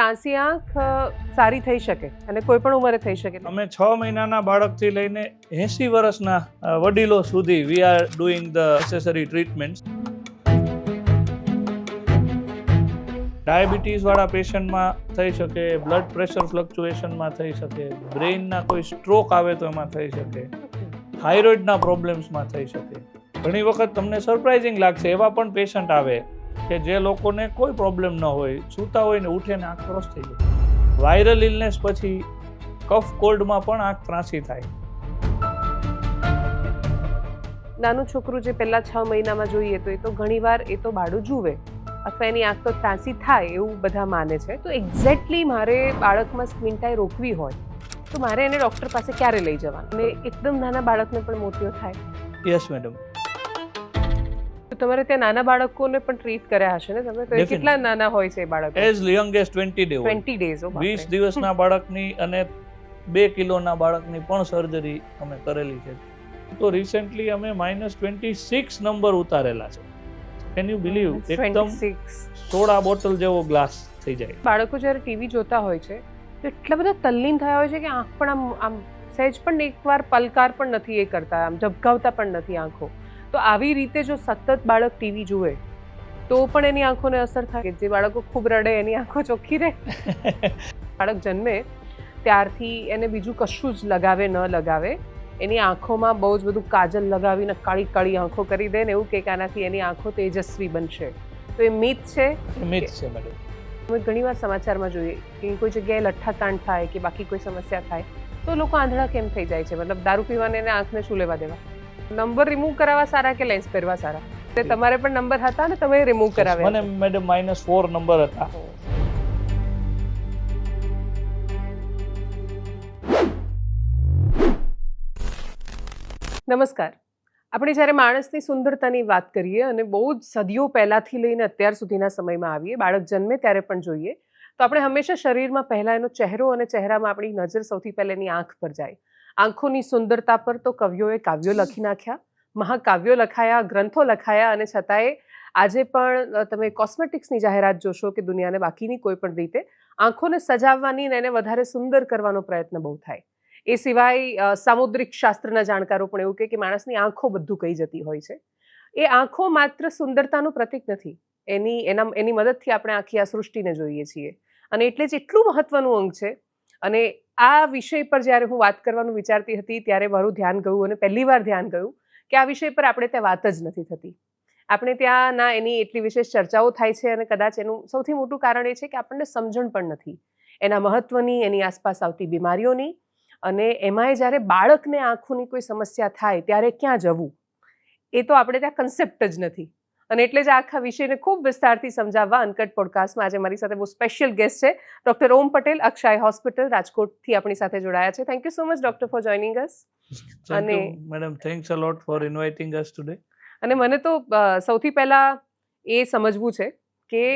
ત્રાંસી આંખ સારી થઈ શકે અને કોઈ પણ ઉંમરે થઈ શકે. અમે 6 મહિનાના બાળકથી લઈને 80 વર્ષના વડીલો સુધી we are doing the necessary treatments. Diabetes વાળા પેશન્ટમાં થઈ શકે, બ્લડ પ્રેશર ફ્લક્ચ્યુએશનમાં થઈ શકે, બ્રેઇનના કોઈ સ્ટ્રોક આવે તો એમાં થઈ શકે, થાઇરોઇડના પ્રોબ્લેમ્સમાં થઈ શકે. ઘણી વખત તમને સરપ્રાઇઝિંગ લાગશે, એવા પણ પેશન્ટ આવે કે જે લોકોને કોઈ પ્રોબ્લેમ ન હોય, સૂતા હોય ને ઉઠે ને આંખ ક્રોસ થઈ જાય. વાયરલ ઇલનેસ પછી કફ કોલ્ડમાં પણ આંખ ત્રાંસી થાય. નાનું છોકરું જે પહેલા 6 મહિનામાં જોઈએ તો એ તો ઘણીવાર એ તો બાળું જુએ અથવા એની આંખ તો ત્રાંસી થાય એવું બધા માને છે. તો એક્ઝેક્ટલી મારે બાળકમાં સ્ક્રીનટાઈ રોકવી હોય તો મારે એને ડૉક્ટર પાસે ક્યારે લઈ જવાનું? અને એકદમ નાના બાળકને પણ મોતિયો થાય? Yes madam. તો તમારે ત્યાં નાના બાળકોને પણ ટ્રીટ કર્યા હશે ને તમે? તો એ કેટલા નાના હોય છે એ બાળકો? As young as 20 day. 20 days. 20 દિવસના બાળકની અને 2 કિલોના બાળકની પણ સર્જરી અમે કરેલી છે. તો રિસેન્ટલી અમે -26 નંબર ઉતારેલા છે. Can you believe? એકદમ 16 બોટલ જેવો ગ્લાસ થઈ જાય. બાળકો જ્યારે ટીવી જોતા હોય છે તો એટલા બધા તલ્લીન થયા હોય છે કે આંખ પણ આમ સહેજ પણ એકવાર પલકાર પણ નથી એ કરતા, આમ ઝબકાવતા પણ નથી આંખો. તો આવી રીતે જો સતત બાળક ટીવી જુએ તો પણ એની આંખોને અસર થાય. જે બાળકો ખૂબ રડે એની આંખો ચોખ્ખી રહે? બાળક જન્મે ત્યારથી એને બીજું કશું જ લગાવે ન લગાવે, એની આંખોમાં બહુ જ બધું કાજલ લગાવીને કાળી કાળી આંખો કરી દે ને એવું કે આનાથી એની આંખો તેજસ્વી બનશે. તો એ મિથ છે. મિથ છે મેડમ. અમે ઘણીવાર સમાચારમાં જોઈએ કે કોઈ જગ્યાએ લઠ્ઠાકાંડ થાય કે બાકી કોઈ સમસ્યા થાય તો લોકો આંધળા કેમ થઈ જાય છે? મતલબ દારૂ પીવાને એને આંખને શું લેવા દેવા? નંબર રિમૂવ કરાવવા સારા કે લેન્સ પહેરવા સારા? તે તમારે પણ નંબર હતા ને તમે રિમૂવ કરાવ્યા? મને મેડમ -4 નંબર હતા. નમસ્કાર. આપણે જ્યારે માણસની સુંદરતાની વાત કરીએ અને બહુ જ સદીઓ પહેલાંથી લઈને અત્યાર સુધીના સમયમાં આવીએ, બાળક જન્મે ત્યારે પણ જોઈએ તો આપણે હંમેશા શરીરમાં પહેલાં એનો ચહેરો અને ચહેરામાં આપણી નજર સૌથી પહેલાં એની આંખ પર જાય. આંખોની સુંદરતા પર તો કવિઓએ કાવ્યો લખી નાખ્યા, મહાકાવ્યો લખાયા, ગ્રંથો લખાયા, અને છતાંય આજે પણ તમે કોસ્મેટિક્સની જાહેરાત જોશો કે દુનિયાને બાકીની કોઈ પણ રીતે આંખોને સજાવવાની અને એને વધારે સુંદર કરવાનો પ્રયત્ન બહુ થાય. એ સિવાય સામુદ્રિક શાસ્ત્રના જાણકારો પણ એવું કે માણસની આંખો બધું કહી જતી હોય છે. એ આંખો માત્ર સુંદરતાનું પ્રતીક નથી, એની મદદથી આપણે આખી આ સૃષ્ટિને જોઈએ છીએ અને એટલે જ એટલું મહત્વનું અંગ છે. અને આ વિષય પર જ્યારે હું વાત કરવાનું વિચારતી હતી ત્યારે મારું ધ્યાન ગયું, અને પહેલી વાર ધ્યાન ગયું કે આ વિષય પર આપણે ત્યાં વાત જ નથી થતી. આપણે ત્યાં ના એની એટલી વિશેષ ચર્ચાઓ થાય છે, અને કદાચ એનું સૌથી મોટું કારણ એ છે કે આપણને સમજણ પણ નથી એના મહત્વની, એની આસપાસ આવતી બીમારીઓની. અને એમાંય જ્યારે બાળકને આંખોની કોઈ સમસ્યા થાય ત્યારે ક્યાં જવું એ તો આપણે ત્યાં કન્સેપ્ટ જ નથી. અને એટલે જ આખા વિષયને ખૂબ વિસ્તારથી સમજાવવા અનકટ પોડકાસ્ટમાં આજે મારી સાથે બહુ સ્પેશિયલ ગેસ્ટ છે ડૉક્ટર ઓમ પટેલ, અક્ષય હોસ્પિટલ રાજકોટથી આપણી સાથે જોડાયા છે. Thank you so much doctor for joining us. અને madam thanks a lot for inviting us today. અને મને તો સૌથી પહેલાં એ સમજવું છે કે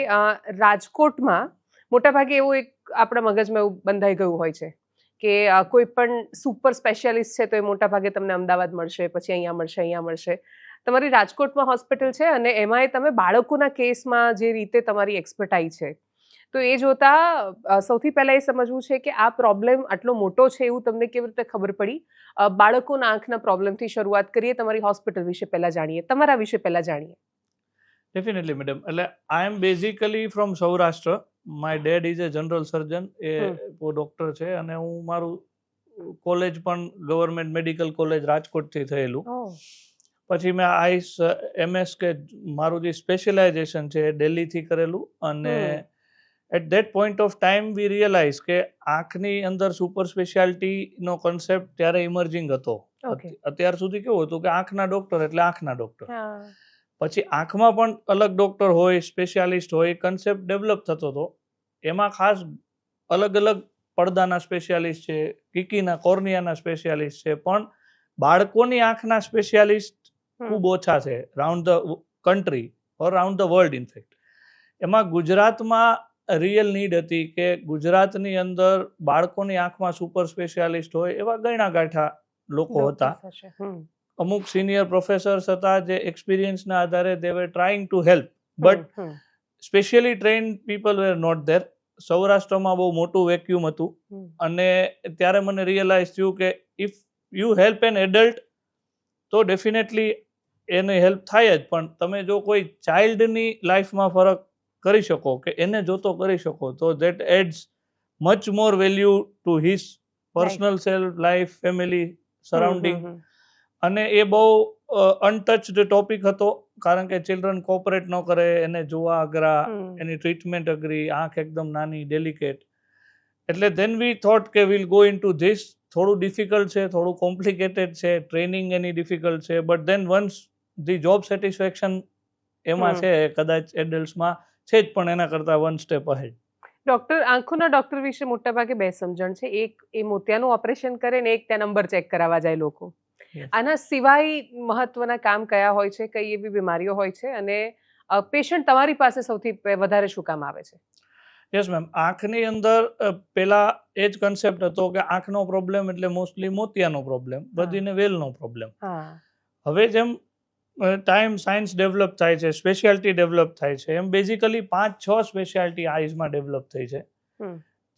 રાજકોટમાં મોટાભાગે એવું એક આપણા મગજમાં એવું બંધાઈ ગયું હોય છે કે કોઈ પણ સુપર સ્પેશિયાલિસ્ટ છે તો એ મોટાભાગે તમને અમદાવાદ મળશે, પછી અહીંયા મળશે. તમારી રાજકોટમાં હોસ્પિટલ છે અને એમાંય તમે બાળકોના કેસમાં જે રીતે તમારી એક્સપર્ટાઇઝ છે, તો એ જોતાં સૌથી પહેલાં એ સમજવું છે કે આ પ્રોબ્લેમ આટલો મોટો છે એવું તમને કેવી રીતે ખબર પડી? બાળકોના આંખના પ્રોબ્લેમથી શરૂઆત કરીએ, તમારી હોસ્પિટલ વિશે પહેલાં જાણીએ, તમારા વિશે પહેલાં જાણીએ. Definitely madam. એટલે I am basically from Saurashtra. My dad is a general surgeon, એ ડોક્ટર છે, અને હું મારું કોલેજ પણ ગવર્મેન્ટ મેડિકલ કોલેજ રાજકોટથી થયેલું. પછી મેં આઈસ MS કે મારું જે સ્પેશિયલાઇઝેશન છે એ દિલ્હીથી કરેલું. અને at that point of time we realize કે આંખની અંદર સુપર સ્પેશિયાલિટીનો કોન્સેપ્ટ ત્યારે ઇમર્જિંગ હતો. અત્યાર સુધી કેવું હતું કે આંખના ડોક્ટર એટલે આંખના ડોક્ટર. પછી આંખમાં પણ અલગ ડોક્ટર હોય, સ્પેશિયાલિસ્ટ હોય, કન્સેપ્ટ ડેવલપ થતો હતો. એમાં ખાસ અલગ અલગ પડદાના સ્પેશિયાલિસ્ટ છે, કીકીના કોર્નિયાના સ્પેશિયાલિસ્ટ છે, પણ બાળકોની આંખના સ્પેશિયાલિસ્ટ ખૂબ ઓછા છે round the country or round the world in fact. એમાં ગુજરાતમાં રિયલ નીડ હતી કે ગુજરાતની અંદર બાળકોની આંખમાં સુપર સ્પેશિયાલિસ્ટ હોય એવા ગણ્યા ગાંઠા લોકો હતા. અમુક સિનિયર પ્રોફેસર્સ હતા જે એક્સપિરિયન્સના આધારે they were trying to help, but specially trained people were not there. સૌરાષ્ટ્રમાં બહુ મોટું વેક્યુમ હતું અને ત્યારે મને રિયલાઇઝ થયું કે if you help an adult તો ડેફિનેટલી એને હેલ્પ થાય જ, પણ તમે જો કોઈ ચાઇલ્ડની લાઈફમાં ફરક કરી શકો કે એને જોતો કરી શકો તો that adds much more value to his personal self life family surrounding. અને એ બહુ અનટચડ ટોપિક હતો કારણ કે ચિલ્ડ્રન કોઓપરેટ ન કરે, એને જોવા અઘરા, એની ટ્રીટમેન્ટ અઘરી, આંખ એકદમ નાની ડેલિકેટ. એટલે ધેન વી થોટ કે will go into this. થોડું ડિફિકલ્ટ છે, થોડું કોમ્પ્લિકેટેડ છે, ટ્રેનિંગ એની ડિફિકલ્ટ છે, but then once the job satisfaction એમાં છે, કદાચ એડલ્ટ્સમાં છે જ પણ એના કરતાં વન સ્ટેપ અહેડ. ડૉક્ટર, આંખોના ડૉક્ટર વિશે મોટાભાગે બે સમજણ છે. એક એ મોતિયાનું ઓપરેશન કરે ને એક ત્યાં નંબર ચેક કરાવવા જાય લોકો. આના સિવાય મહત્વના કામ કયા હોય છે, કઈ એવી બીમારીઓ હોય છે, અને પેશન્ટ તમારી પાસે સૌથી વધારે શું કામ આવે છે? યસ મેમ, આંખની અંદર પેલા એ જ કન્સેપ્ટ હતો કે આંખનો પ્રોબ્લેમ એટલે મોસ્ટલી મોતિયાનો પ્રોબ્લેમ, બધીને વેલનો પ્રોબ્લેમ. હવે જેમ ટાઈમ સાયન્સ ડેવલપ થાય છે, સ્પેશિયાલિટી ડેવલપ થાય છે, એમ બેઝિકલી 5-6 સ્પેશિયાલિટી આઈઝમાં ડેવલપ થઈ છે.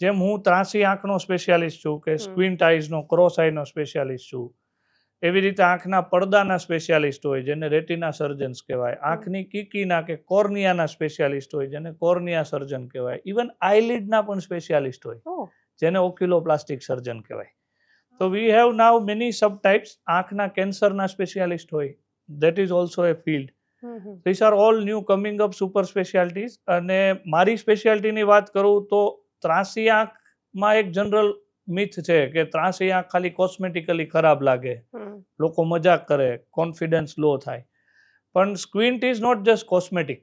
જેમ હું ત્રાસી આંખનો સ્પેશિયાલિસ્ટ છું, કે સ્ક્વિન્ટ આઈઝનો, ક્રોસ આઈનો સ્પેશિયાલિસ્ટ છું. એવી રીતે આંખના પડદાના સ્પેશિયાલિસ્ટ હોય જેને રેટિના સર્જન્સ કહેવાય, આંખની કીકીના કે કોર્નિયાના સ્પેશિયાલિસ્ટ હોય જેને કોર્નિયા સર્જન કહેવાય, ઇવન આઈલિડના પણ સ્પેશિયાલિસ્ટ હોય જેને ઓક્યુલોપ્લાસ્ટિક સર્જન કહેવાય. તો we have now many sub types. આંખના કેન્સરના સ્પેશિયાલિસ્ટ હોય, that is also a field. These are all new coming up super specialties. અને મારી સ્પેશિયાલિટીની વાત કરું તો ત્રાસી આંખમાં એક જનરલ મિથ છે કે ત્રાસી આંખ ખાલી કોસ્મેટિકલી ખરાબ લાગે, લોકો મજાક કરે, કોન્ફિડન્સ લો થાય. પણ સ્ક્વિન્ટ ઇઝ નોટ જસ્ટ કોસ્મેટિક.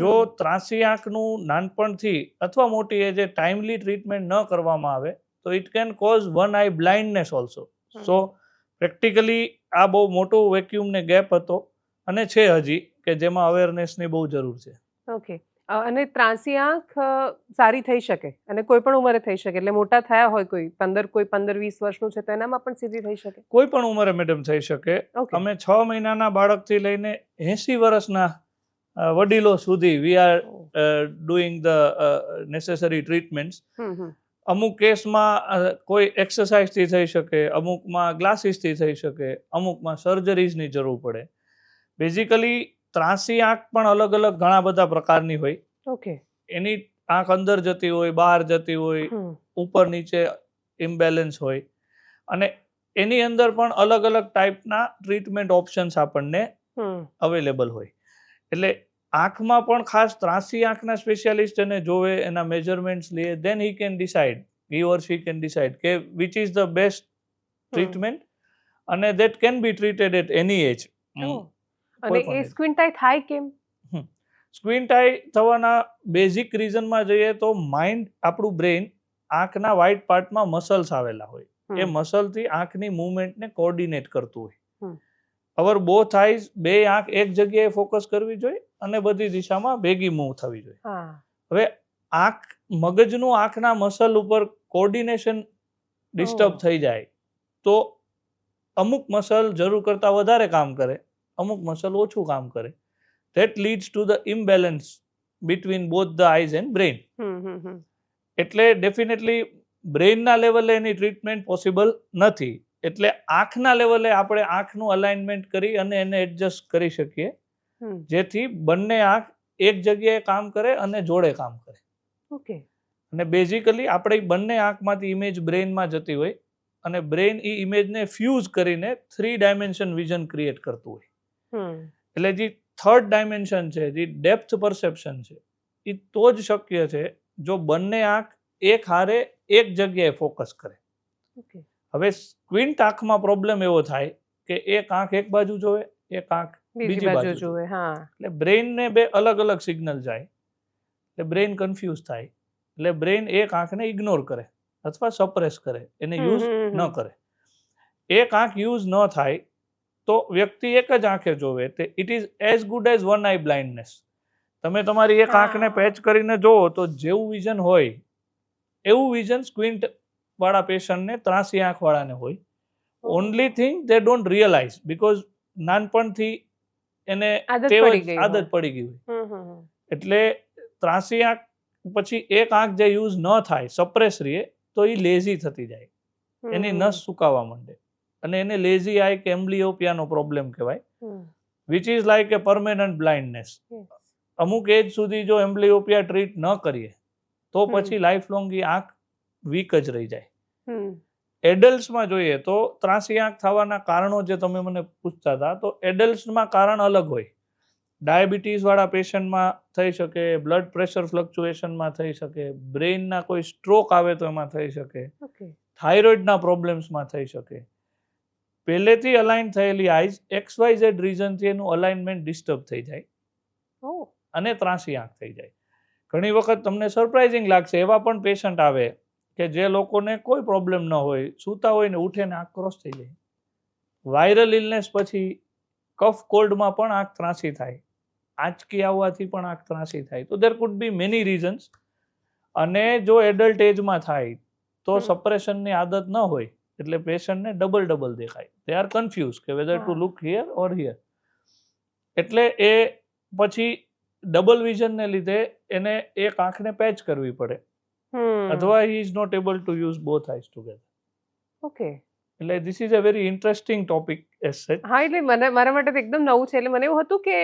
જો ત્રાસી આંખનું નાનપણથી અથવા મોટી એજે ટાઈમલી ટ્રીટમેન્ટ ન કરવામાં આવે તો it can cause one I blindness also. So practically આ બહુ મોટો વેક્યુમ ને ગેપ હતો અને છે હજી કે જેમાં અવેરનેસની બહુ જરૂર છે. ઓકે. અને ત્રાસી આંખ સારી થઈ શકે અને કોઈ પણ ઉંમરે થઈ શકે, એટલે મોટા થયા હોય કોઈ 15-20 વર્ષનું છે તો એનામાં પણ સીધી થઈ શકે? કોઈ પણ ઉંમરે મેડમ થઈ શકે. અમે 6 મહિનાના બાળકથી લઈને 80 વર્ષના વડીલો સુધી we are doing the necessary treatments. અમુક કેસમાં કોઈ એક્સરસાઇઝથી થઈ શકે, અમુકમાં ગ્લાસીસથી થઈ શકે, અમુકમાં સર્જરીઝની જરૂર પડે. બેઝિકલી ત્રાસી આંખ પણ અલગ અલગ ઘણા બધા પ્રકારની હોય. ઓકે. એની આંખ અંદર જતી હોય, બહાર જતી હોય, ઉપર નીચે ઇમ્બેલેન્સ હોય, અને એની અંદર પણ અલગ અલગ ટાઈપના ટ્રીટમેન્ટ ઓપ્શન્સ આપણને અવેલેબલ હોય. એટલે આંખમાં પણ ખાસ ત્રાસી આંખના સ્પેશિયાલિસ્ટ એને જોવે, એના મેજરમેન્ટ્સ લે, then he can decide, he or she can decide કે which is the best treatment, અને that can be treated at any age. અને એ સ્ક્વિન્ટ આઈ થાય કેમ? સ્ક્વિન્ટ આઈ થવાના બેઝિક રીઝનમાં જઈએ તો માઇન્ડ, આપણું બ્રેઇન, આંખના વ્હાઇટ પાર્ટમાં મસલ્સ આવેલા હોય, એ મસલથી આંખની મુવમેન્ટને કોર્ડિનેટ કરતું હોય. અવર બોથ આઈઝ, બે આંખ એક જગ્યાએ ફોકસ કરવી જોઈએ અને બધી દિશામાં ભેગી મૂવ થવી જોઈએ. હવે આંખ, મગજનું આંખના મસલ ઉપર કોર્ડિનેશન ડિસ્ટર્બ થઈ જાય તો અમુક મસલ જરૂર કરતાં વધારે કામ કરે, અમુક મસલ ઓછું કામ કરે. That leads to the imbalance between both the eyes and brain. એટલે ડેફિનેટલી બ્રેઇનના લેવલે એની ટ્રીટમેન્ટ પોસિબલ નથી. એટલે આંખના લેવલે આપણે આંખનું અલાઇનમેન્ટ કરી અને એને એડજસ્ટ કરી શકીએ જેથી બંને આંખ એક જગ્યાએ કામ કરે અને જોડે કામ કરે. ઓકે. અને બેઝિકલી આપણે બંને આંખમાંથી ઇમેજ બ્રેઇનમાં જતી હોય અને બ્રેઇન એ ઇમેજને ફ્યુઝ કરીને 3 ડાયમેન્શન વિઝન ક્રિએટ કરતું હોય. એટલે જે 3rd ડાયમેન્શન છે, જે ડેપ્થ પરસેપ્શન છે, એ તો જ શક્ય છે જો બંને આંખ એક હારે એક જગ્યાએ ફોકસ કરે. હવે સ્ક્વિન્ટ આંખમાં પ્રોબ્લેમ એવો થાય કે એક આંખ એક બાજુ જોવે, એક આંખ બીજી બાજુ જોવે. એટલે બ્રેઇનને બે અલગ અલગ સિગ્નલ જાય, એટલે બ્રેઇન કન્ફ્યુઝ થાય, એટલે બ્રેઇન એક આંખને ઇગ્નોર કરે અથવા સપ્રેસ કરે, એને યુઝ ન કરે. એક આંખ યુઝ ન થાય તો વ્યક્તિ એક જ આંખે જોવે, it is as good as one I blindness. તમે તમારી એક આંખને પેચ કરીને જોવો તો જેવું વિઝન હોય એવું વિઝન સ્ક્વિન્ટ વાળા પેશન્ટને, ત્રાસી આંખ વાળાને હોય. Only thing they don't realize because નાનપણથી એને આદત પડી ગઈ હોય. એટલે ત્રાસી આંખ પછી એક આંખ જે યુઝ ન થાય, સપ્રેસ રહે, તો એ લેઝી થતી જાય, એની નસ સુકાવા માંડે, અને એને લેઝી આઈ કે એમ્બ્લિયોપિયાનો પ્રોબ્લેમ કહેવાય, which is like A permanent blindness. અમુક એજ સુધી જો એમ્બ્લિયોપિયા ટ્રીટ ન કરીએ તો પછી લાઈફ લોંગ એ આંખ વીક જ રહી જાય. એડલ્ટ્સમાં જોઈએ તો ત્રાંસી આંખ થવાના કારણો જે તમે મને પૂછતા હતા, તો એડલ્ટ્સમાં કારણ અલગ હોય. ડાયાબિટીસ વાળા પેશન્ટમાં થઈ શકે, બ્લડ પ્રેશર ફ્લક્ચ્યુએશનમાં થઈ શકે, બ્રેઇનના કોઈ સ્ટ્રોક આવે તો એમાં થઈ શકે, થાઇરોઇડના પ્રોબ્લેમ્સમાં થઈ શકે. પહેલેથી અલાઇન થયેલી આઈઝ XYZ રીઝનથી એનું અલાઇનમેન્ટ ડિસ્ટર્બ થઈ જાય અને ત્રાંસી આંખ થઈ જાય. ઘણી વખત તમને સરપ્રાઇઝિંગ લાગશે, એવા પણ પેશન્ટ આવે કે જે લોકોને કોઈ પ્રોબ્લેમ ન હોય, સૂતા હોય ને ઉઠે ને આંખ ક્રોસ થઈ જાય. વાયરલ ઇલનેસ પછી કફ કોલ્ડમાં પણ આંખ ત્રાંસી થાય, આંચકી આવવાથી પણ આંખ ત્રાંસી થાય. તો દેર કુડ બી મેની રીઝન્સ. અને જો એડલ્ટ એજમાં થાય તો સપ્રેશનની આદત ન હોય એટલે પેશન્ટને ડબલ દેખાય. દે આર કન્ફ્યુઝ કે whether to look here or here. એટલે એ પછી ડબલ વિઝનને લીધે એને એક આંખને પેચ કરવી પડે, અથવા he is not able to use both eyes together. Okay. એટલે this is a very interesting topic as such. હા, એટલે મારા માટે તો એકદમ નવું છે. એટલે મને એવું હતું કે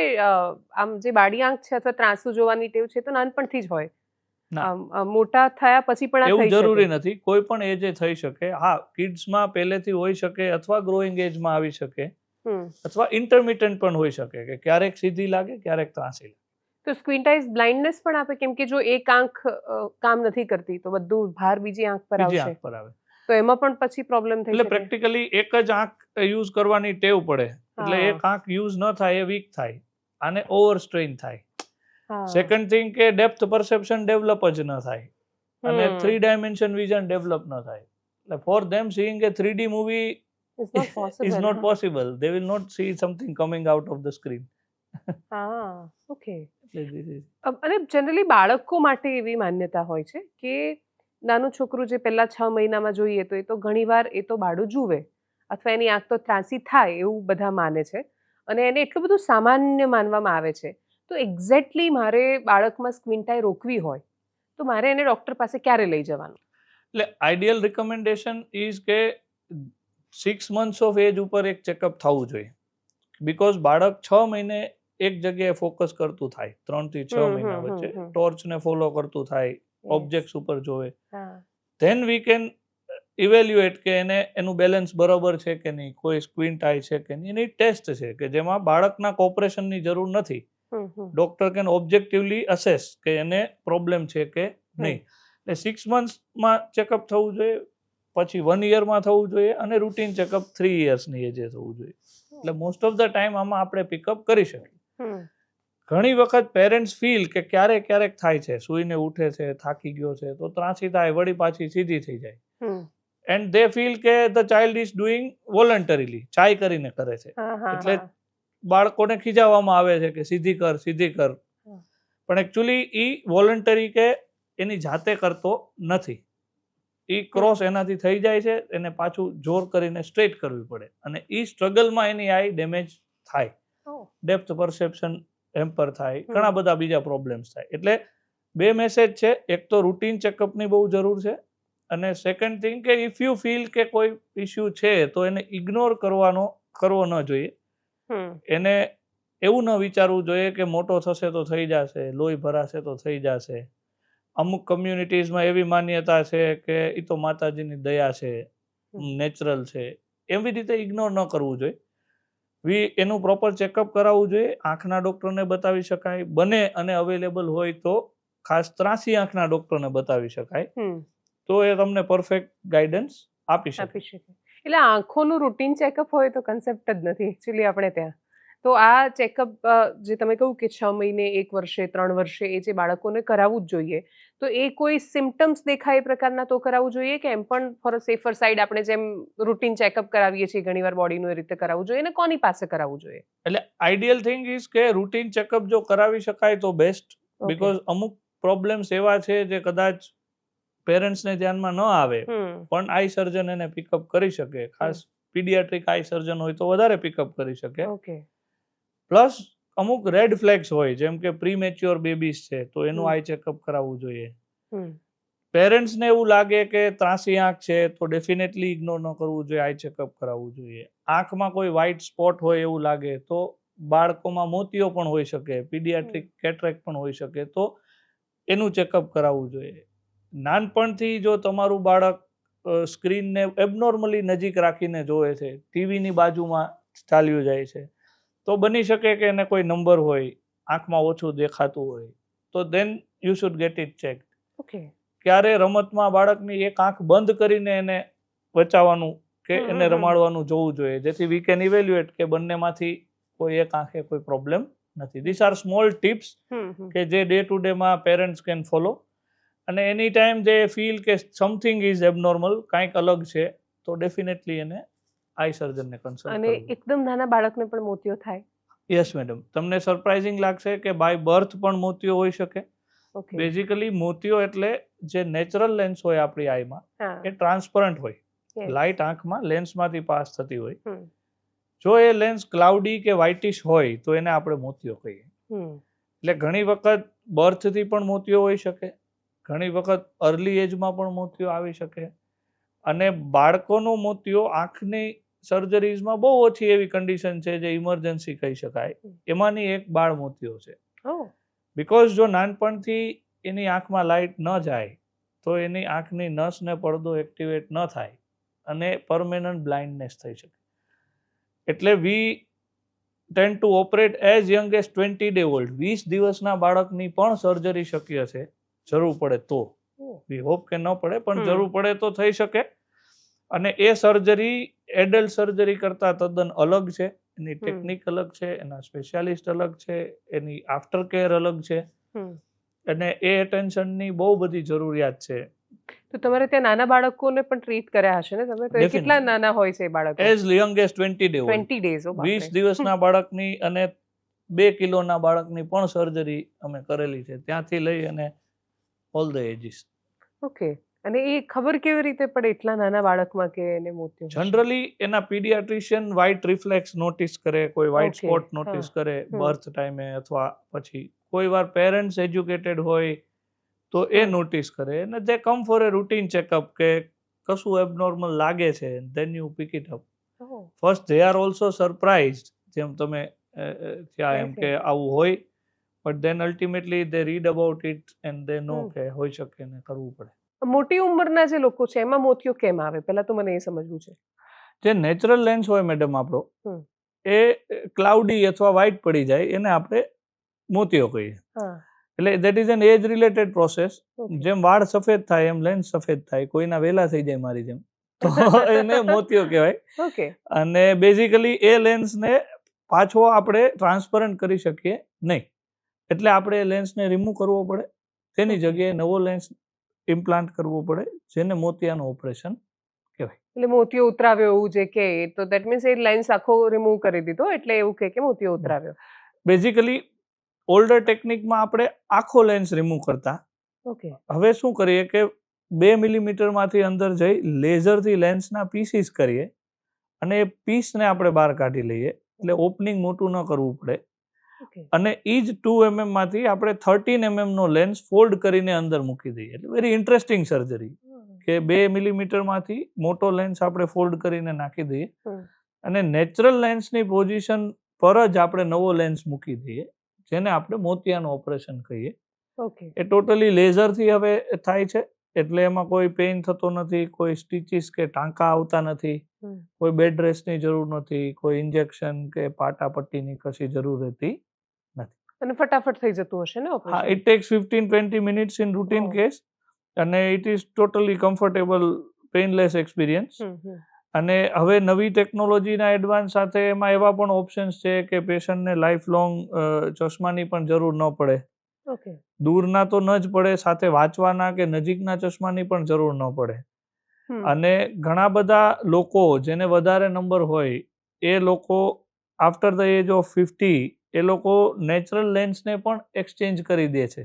આમ જે બાડી આંખ છે અથવા ત્રાંસુ જોવાની ટેવ છે તો નાનપણથી જ હોય, મોટા થયા પછી પણ એવું જરૂરી નથી, કોઈ પણ એજે થઈ શકે. હા, કિડ્સમાં પહેલેથી હોઈ શકે, અથવા ગ્રોઈંગ એજમાં આવી શકે, અથવા ઇન્ટરમિટન્ટ પણ હોઈ શકે કે ક્યારેક સીધી લાગે, ક્યારેક ત્રાંસી લાગે. તો સ્ક્વિન્ટાઇઝ બ્લાઇન્ડનેસ પણ આપે, કેમ કે જો એક આંખ કામ નથી કરતી તો બધું ભાર બીજી આંખ પર આવશે, તો એમાં પણ પછી પ્રોબ્લેમ થઈ શકે. એટલે પ્રેક્ટિકલી એક જ આંખ યુઝ કરવાની ટેવ પડે, એટલે એક આંખ યુઝ ન થાય એ વીક થાય, આને ઓવર સ્ટ્રેઇન થાય. સેકન્ડ થિંગ કે ડેપ્થ પરસેપ્શન ડેવલપ જ ન થાય, અને 3 ડાયમેન્શન વિઝન ડેવલપ ન થાય. એટલે for them seeing A 3D movie is not possible. They will not see something coming out of the screen. Okay. અને જનરલી બાળકો માટે એવી માન્યતા હોય છે કે નાનું છોકરું જે પહેલા 6 મહિનામાં જોઈએ તો એ તો ઘણીવાર એ તો બાળું જુએ, અથવા એની આંખ તો ત્રાંસી થાય એવું બધા માને છે, અને એને એટલું બધું સામાન્ય માનવામાં આવે છે. તો એક્ઝેક્ટલી મારે બાળકમાં સ્ક્વિન્ટાઈ રોકવી હોય તો મારે એને ડૉક્ટર પાસે ક્યારે લઈ જવાનું? એટલે આઈડિયલ રિકમેન્ડેશન ઇઝ કે 6 months ઓફ એજ ઉપર એક ચેકઅપ થવું જોઈએ. બીકોઝ બાળક 6 મહિને એક જગ્યાએ ફોકસ કરતું થાય, 3 થી 6 મહિના વચ્ચે ટોર્ચને ફોલો કરતું થાય, ઓબ્જેક્ટ્સ ઉપર જોવે, ધેન વી કેન ઇવેલ્યુએટ કે એનું બેલેન્સ બરાબર છે કે નહીં, કોઈ સ્ક્વિન્ટ આઈ છે કે નહીં. એની ટેસ્ટ છે કે જેમાં બાળકના કોઓપરેશનની જરૂર નથી. ડોક્ટર કેન ઓબ્જેક્ટિવલી અસેસ કે એને પ્રોબ્લેમ છે કે નહીં. એટલે 6 monthsમાં ચેકઅપ થવું જોઈએ, પછી 1 yearમાં થવું જોઈએ, અને રૂટીન ચેકઅપ 3 yearsની એજે થવું જોઈએ. એટલે મોસ્ટ ઓફ ધ ટાઈમ આમાં આપણે પિકઅપ કરી શકીએ. ઘણી વખત પેરેન્ટ્સ ફીલ કે ક્યારેક થાય છે, સૂઈને ઉઠે છે, થાકી ગયો છે તો ત્રાંસી થાય, વળી પાછી સીધી થઈ જાય, એન્ડ દે ફીલ કે ધ ચાઇલ્ડ ઇઝ ડુઈંગ વોલન્ટરીલી, ચાય કરીને કરે છે. એટલે બાળકોને ખીજાવવામાં આવે છે કે સીધી કર, પણ એકચ્યુઅલી ઈ વોલન્ટરી કે એની જાતે કરતો નથી. ઈ ક્રોસ એનાથી થઈ જાય છે, એને પાછું જોર કરીને સ્ટ્રેટ કરવી પડે, અને ઈ સ્ટ્રગલમાં એની આઈ ડેમેજ થાય, ડેપ્થ પરસેપ્શન હેમ્પર થાય, ઘણા બધા બીજા પ્રોબ્લેમ્સ થાય. એટલે 2 મેસેજ છે, એક તો રૂટીન ચેકઅપની બહુ જરૂર છે, અને સેકન્ડ થિંગ કે ઇફ યુ ફીલ કે કોઈ ઇસ્યુ છે તો એને ઇગ્નોર કરવો ન જોઈએ. એને એવું ન વિચારવું જોઈએ કે મોટો થશે તો થઈ જશે, લોહી ભરાશે તો થઈ જશે. અમુક કમ્યુનિટીઝમાં એવી માન્યતા છે કે એ તો માતાજીની દયા છે, નેચરલ છે, એવી રીતે ઇગ્નોર ન કરવું જોઈએ. એનું પ્રોપર ચેકઅપ કરાવવું જોઈએ, આંખના ડૉક્ટરને બતાવી શકાય, બને અને અવેલેબલ હોય તો ખાસ ત્રાંસી આંખના ડૉક્ટરને બતાવી શકાય, તો એ તમને પરફેક્ટ ગાઈડન્સ આપી શકે. એટલે આંખોનું રૂટીન ચેકઅપ હોય તો કન્સેપ્ટ જ નથી એકચ્યુઅલી આપણે ત્યાં. તો આ ચેકઅપ જે તમે કહ્યું કે 6 મહિને, 1 વર્ષે, 3 વર્ષે એ જે બાળકોને કરાવવું જ જોઈએ, તો એ કોઈ સિમ્ટમ્સ દેખાય એ પ્રકારના તો કરાવવું જોઈએ, કે એમ પણ ફોર અ સેફર સાઇડ આપણે જેમ રૂટીન ચેકઅપ કરાવીએ છીએ ઘણીવાર બોડીનું, એ રીતે કરાવવું જોઈએ, અને કોની પાસે કરાવવું જોઈએ? એટલે આઈડિયલ થિંગ ઇઝ કે રૂટીન ચેકઅપ જો કરાવી શકાય તો બેસ્ટ, બીકોઝ અમુક પ્રોબ્લેમ્સ એવા છે જે કદાચ પેરેન્ટ્સને ધ્યાનમાં ન આવે પણ આઈ સર્જન એને પિકઅપ કરી શકે. ખાસ પીડિયાટ્રિક આઈ સર્જન હોય તો વધારે પિકઅપ કરી શકે. પ્લસ અમુક રેડ ફ્લેગ્સ હોય, જેમ કે પ્રીમેચ્યોર બેબીઝ છે તો એનું હમ. આઈ ચેકઅપ કરાવવું જોઈએ. હમ. પેરેન્ટ્સને એવું લાગે કે ત્રાસી આંખ છે તો ડેફિનેટલી ઇગ્નોર ન કરવું જોઈએ, આઈ ચેકઅપ કરાવવું જોઈએ. આંખમાં કોઈ વ્હાઇટ સ્પોટ હોય એવું લાગે તો બાળકોમાં મોતિયો પણ હોઈ શકે, પીડિયાટ્રિક કેટરેક્ટ પણ હોઈ શકે, તો એનું ચેકઅપ કરાવવું જોઈએ. નાનપણથી જો તમારું બાળક સ્ક્રીનને એબનોર્મલી નજીક રાખીને જોવે છે, ટીવીની બાજુમાં ચાલ્યું જાય છે, તો બની શકે કે એને કોઈ નંબર હોય, આંખમાં ઓછું દેખાતું હોય, તો then you should get it check. Okay. ક્યારે રમતમાં બાળકની એક આંખ બંધ કરીને એને બચાવવાનું કે એને રમાડવાનું જોવું જોઈએ, જેથી વી કેન ઇવેલ્યુએટ કે બંનેમાંથી કોઈ એક આંખે કોઈ પ્રોબ્લેમ નથી. ધીસ આર સ્મોલ ટિપ્સ કે જે ડે ટુ ડેમાં પેરેન્ટ્સ કેન ફોલો. અને એની ટાઈમ જે ફીલ કે સમથિંગ ઇઝ એબનોર્મલ, કાંઈક અલગ છે, તો ડેફિનેટલી એને આઈ સર્જનને કન્સલ્ટ અને કરવું. એકદમ નાના બાળકને પણ મોતિયો થાય? યસ મેડમ, તમને સરપ્રાઇઝિંગ લાગશે કે બાય બર્થ પણ મોતિયો હોઈ શકે. ઓકે. બેઝિકલી મોતિયો એટલે જે નેચરલ લેન્સ હોય આપણી આઈમાં એ ટ્રાન્સપરન્ટ હોય, લાઇટ આંખમાં લેન્સમાંથી પાસ થતી હોય. જો એ લેન્સ ક્લાઉડી કે વ્હાઇટિશ હોય તો એને આપણે મોતિયો કહીએ. એટલે ઘણી વખત બર્થથી પણ મોતિયો હોઈ શકે, ઘણી વખત અર્લી એજમાં પણ મોતિયો આવી શકે. અને બાળકોનો મોતિયો આંખની સર્જરીઝમાં બહુ ઓછી એવી કન્ડિશન છે જે ઇમરજન્સી કહી શકાય, એમાંની એક બાળ મોતિયો છે. બિકોઝ જો નાનપણથી એની આંખમાં લાઇટ ન જાય તો એની આંખની નસ ને પડદો એક્ટિવેટ ન થાય અને પરમેનન્ટ બ્લાઇન્ડનેસ થઈ શકે. એટલે we tend to operate as young as 20 day old. 20 દિવસના બાળકની પણ સર્જરી શક્ય છે, જરૂર પડે તો. વી હોપ કે ન પડે, પણ જરૂર પડે તો થઈ શકે. અને એ સર્જરી એડલ્ટ સર્જરી કરતાં તદ્દન અલગ છે. એની ટેકનિક અલગ છે, એના સ્પેશિયાલિસ્ટ અલગ છે, એની આફ્ટર કેર અલગ છે, અને એ એટેન્શનની બહુ બધી જરૂરિયાત છે. તો તમારે ત્યાં નાના બાળકોને પણ ટ્રીટ કર્યા હશે ને તમે? તો એ કેટલા નાના હોય છે એ બાળકો? As young as 20 day old. 20 days. 20 દિવસના બાળકની અને 2 કિલોના બાળકની પણ સર્જરી અમે કરેલી છે, ત્યાંથી લઈ અને ઓલ ધ એજીસ. ઓકે. અને એ ખબર કેવી રીતે પડે એટલા નાના બાળકમાં કે એને મોતિયો હશે? જનરલી એના પીડિયાટ્રિશિયન વ્હાઇટ રિફ્લેક્સ નોટિસ કરે, કોઈ વ્હાઇટ Okay. સ્પોટ નોટિસ કરે બર્થ ટાઈમે અથવા પછી. કોઈ વાર પેરેન્ટ્સ એજ્યુકેટેડ હોય તો એ નોટિસ કરે, અને they come for a routine checkup કે કશું એબનોર્મલ લાગે છે, then you pick it up. First they are also surprised, જેમ તમે ત્યાં એમ કે આવું હોય, but then ultimately they read about it and they know કે હોઈ શકે ને કરવું પડે. મોટી ઉંમરના જે લોકો છે એમાં મોતિયો કેમ આવે? પહેલા તો મને એ સમજવું છે. જે નેચરલ લેન્સ હોય મેડમ આપણો, એ ક્લાઉડી અથવા વ્હાઇટ પડી જાય, એને આપણે મોતિયો કહીએ. એટલે that is an age related process. જેમ વાળ સફેદ થાય એમ લેન્સ સફેદ થાય, કોઈના વેલા થઈ જાય મારી જેમ, તો એને મોતિયો કહેવાય. ઓકે. અને બેઝિકલી એ લેન્સને પાછો આપણે ટ્રાન્સપરન્ટ કરી શકીએ નહીં, એટલે આપણે એ લેન્સને રિમૂવ કરવો પડે, તેની જગ્યાએ નવો લેન્સ ઇમ્પ્લાન્ટ કરવો પડે, જેને મોતિયાનું ઓપરેશન કહેવાય. એટલે મોતિયો ઉતરાવ્યો એવું જે કે, તો ધેટ મીન્સ એ લેન્સ આખો રિમૂવ કરી દીધો એટલે એવું કે મોતિયો ઉતરાવ્યો. બેઝિકલી ઓલ્ડર ટેકનિકમાં આપણે આખો લેન્સ રિમૂવ કરતા. ઓકે. હવે શું કરીએ કે 2 મિલીમીટરમાંથી અંદર જઈ લેઝરથી લેન્સના પીસીસ કરીએ, અને એ પીસને આપણે બહાર કાઢી લઈએ, એટલે ઓપનિંગ મોટું ન કરવું પડે. અને એ જ 2 mm માંથી આપણે 13 mm નો લેન્સ ફોલ્ડ કરીને અંદર મૂકી દઈએ. એટલે વેરી ઇન્ટરેસ્ટિંગ સર્જરી કે 2 મિલીમીટરમાંથી મોટો લેન્સ આપણે ફોલ્ડ કરીને નાખી દઈએ, અને નેચરલ લેન્સની પોઝિશન પર જ આપણે નવો લેન્સ મૂકી દઈએ, જેને આપણે મોતિયાનું ઓપરેશન કહીએ. એ ટોટલી લેઝરથી હવે થાય છે, એટલે એમાં કોઈ પેઇન થતો નથી, કોઈ સ્ટીચીસ કે ટાંકા આવતા નથી, કોઈ બેડ રેસ્ટની જરૂર નથી, કોઈ ઇન્જેક્શન કે પાટાપટ્ટીની કશી જરૂર રહેતી નથી. અને ફટાફટ થઈ જતું હશે ને હા, operation? It takes 15-20 minutes in routine case, અને it is totally comfortable, painless experience. અને હવે નવી ટેકનોલોજીના એડવાન્સ સાથે એમાં એવા પણ ઓપ્શન્સ છે કે પેશન્ટને લાઈફ લોંગ ચશ્માની પણ જરૂર ન પડે. દૂરના તો ન જ પડે, સાથે વાંચવાના કે નજીકના ચશ્માની પણ જરૂર ન પડે. અને ઘણા બધા લોકો જેને વધારે નંબર હોય, એ લોકો આફ્ટર ધ એજ ઓફ 50 એ લોકો નેચરલ લેન્સને પણ એક્સચેન્જ કરી દે છે,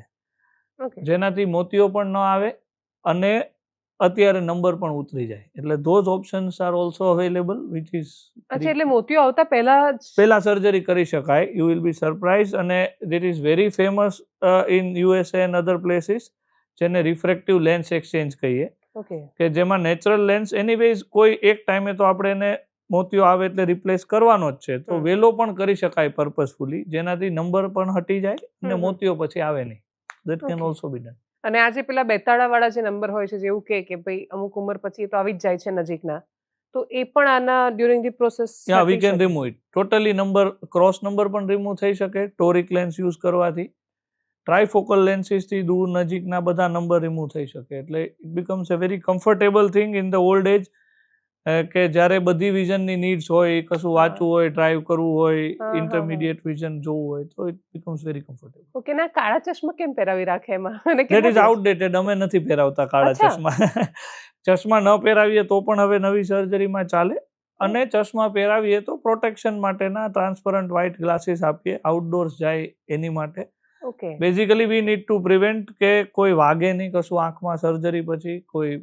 જેનાથી મોતિયો પણ ન આવે અને અત્યારે નંબર પણ ઉતરી જાય. એટલે those options are also available which is અચ્છા, એટલે મોતિયો આવતા પહેલા જ પહેલા સર્જરી કરી શકાય. You will be surprise. અને that is very famous in USA and other places, જેને રિફ્રેક્ટિવ લેન્સ એક્સચેન્જ કહીએ, ઓકે કે જેમાં નેચરલ લેન્સ એનીવેઝ કોઈ એક ટાઈમે તો આપણે એને મોતિયો આવે એટલે રિપ્લેસ કરવાનો જ છે, તો વેલો પણ કરી શકાય પર્પઝફુલી, જેનાથી નંબર પણ હટી જાય અને મોતિયો પછી આવે નહીં. That can also B done. અને આજે પેલા બેતાળાવાળા જે નંબર હોય છે, જેવું કે ભાઈ અમુક ઉંમર પછી એ તો આવી જ જાય છે નજીકના, તો એ પણ આના during the process V can remove it totally. Number cross number પણ રિમૂવ થઈ શકે ટોરિક લેન્સ યુઝ કરવાથી. ટ્રાયફોકલ લેન્સીસથી દૂર નજીકના બધા નંબર રિમૂવ થઈ શકે. એટલે it becomes a very comfortable thing in the old age, કે જ્યારે બધી વિઝનની નીડ્સ હોય, કશું વાંચવું હોય, ડ્રાઈવ કરવું હોય, ઇન્ટરમીડિયેટ વિઝન જોવું હોય, તો it becomes very comfortable. Okay. ના કાળા ચશ્મા કેમ પહેરાવી રાખે એમાં? અને દેટ ઇઝ આઉટડેટેડ. અમે નથી પહેરાવતા કાળા અચ્છા. ચશ્મા. ચશ્મા ન પહેરાવીએ તો પણ હવે નવી સર્જરીમાં ચાલે, અને ચશ્મા પહેરાવીએ તો પ્રોટેક્શન માટેના ટ્રાન્સપરન્ટ વ્હાઇટ ગ્લાસીસ આપીએ, આઉટડોર્સ જાય એની માટે. Okay. Basically we need to prevent કે કોઈ વાગે નહીં કશું આંખમાં સર્જરી પછી, કોઈ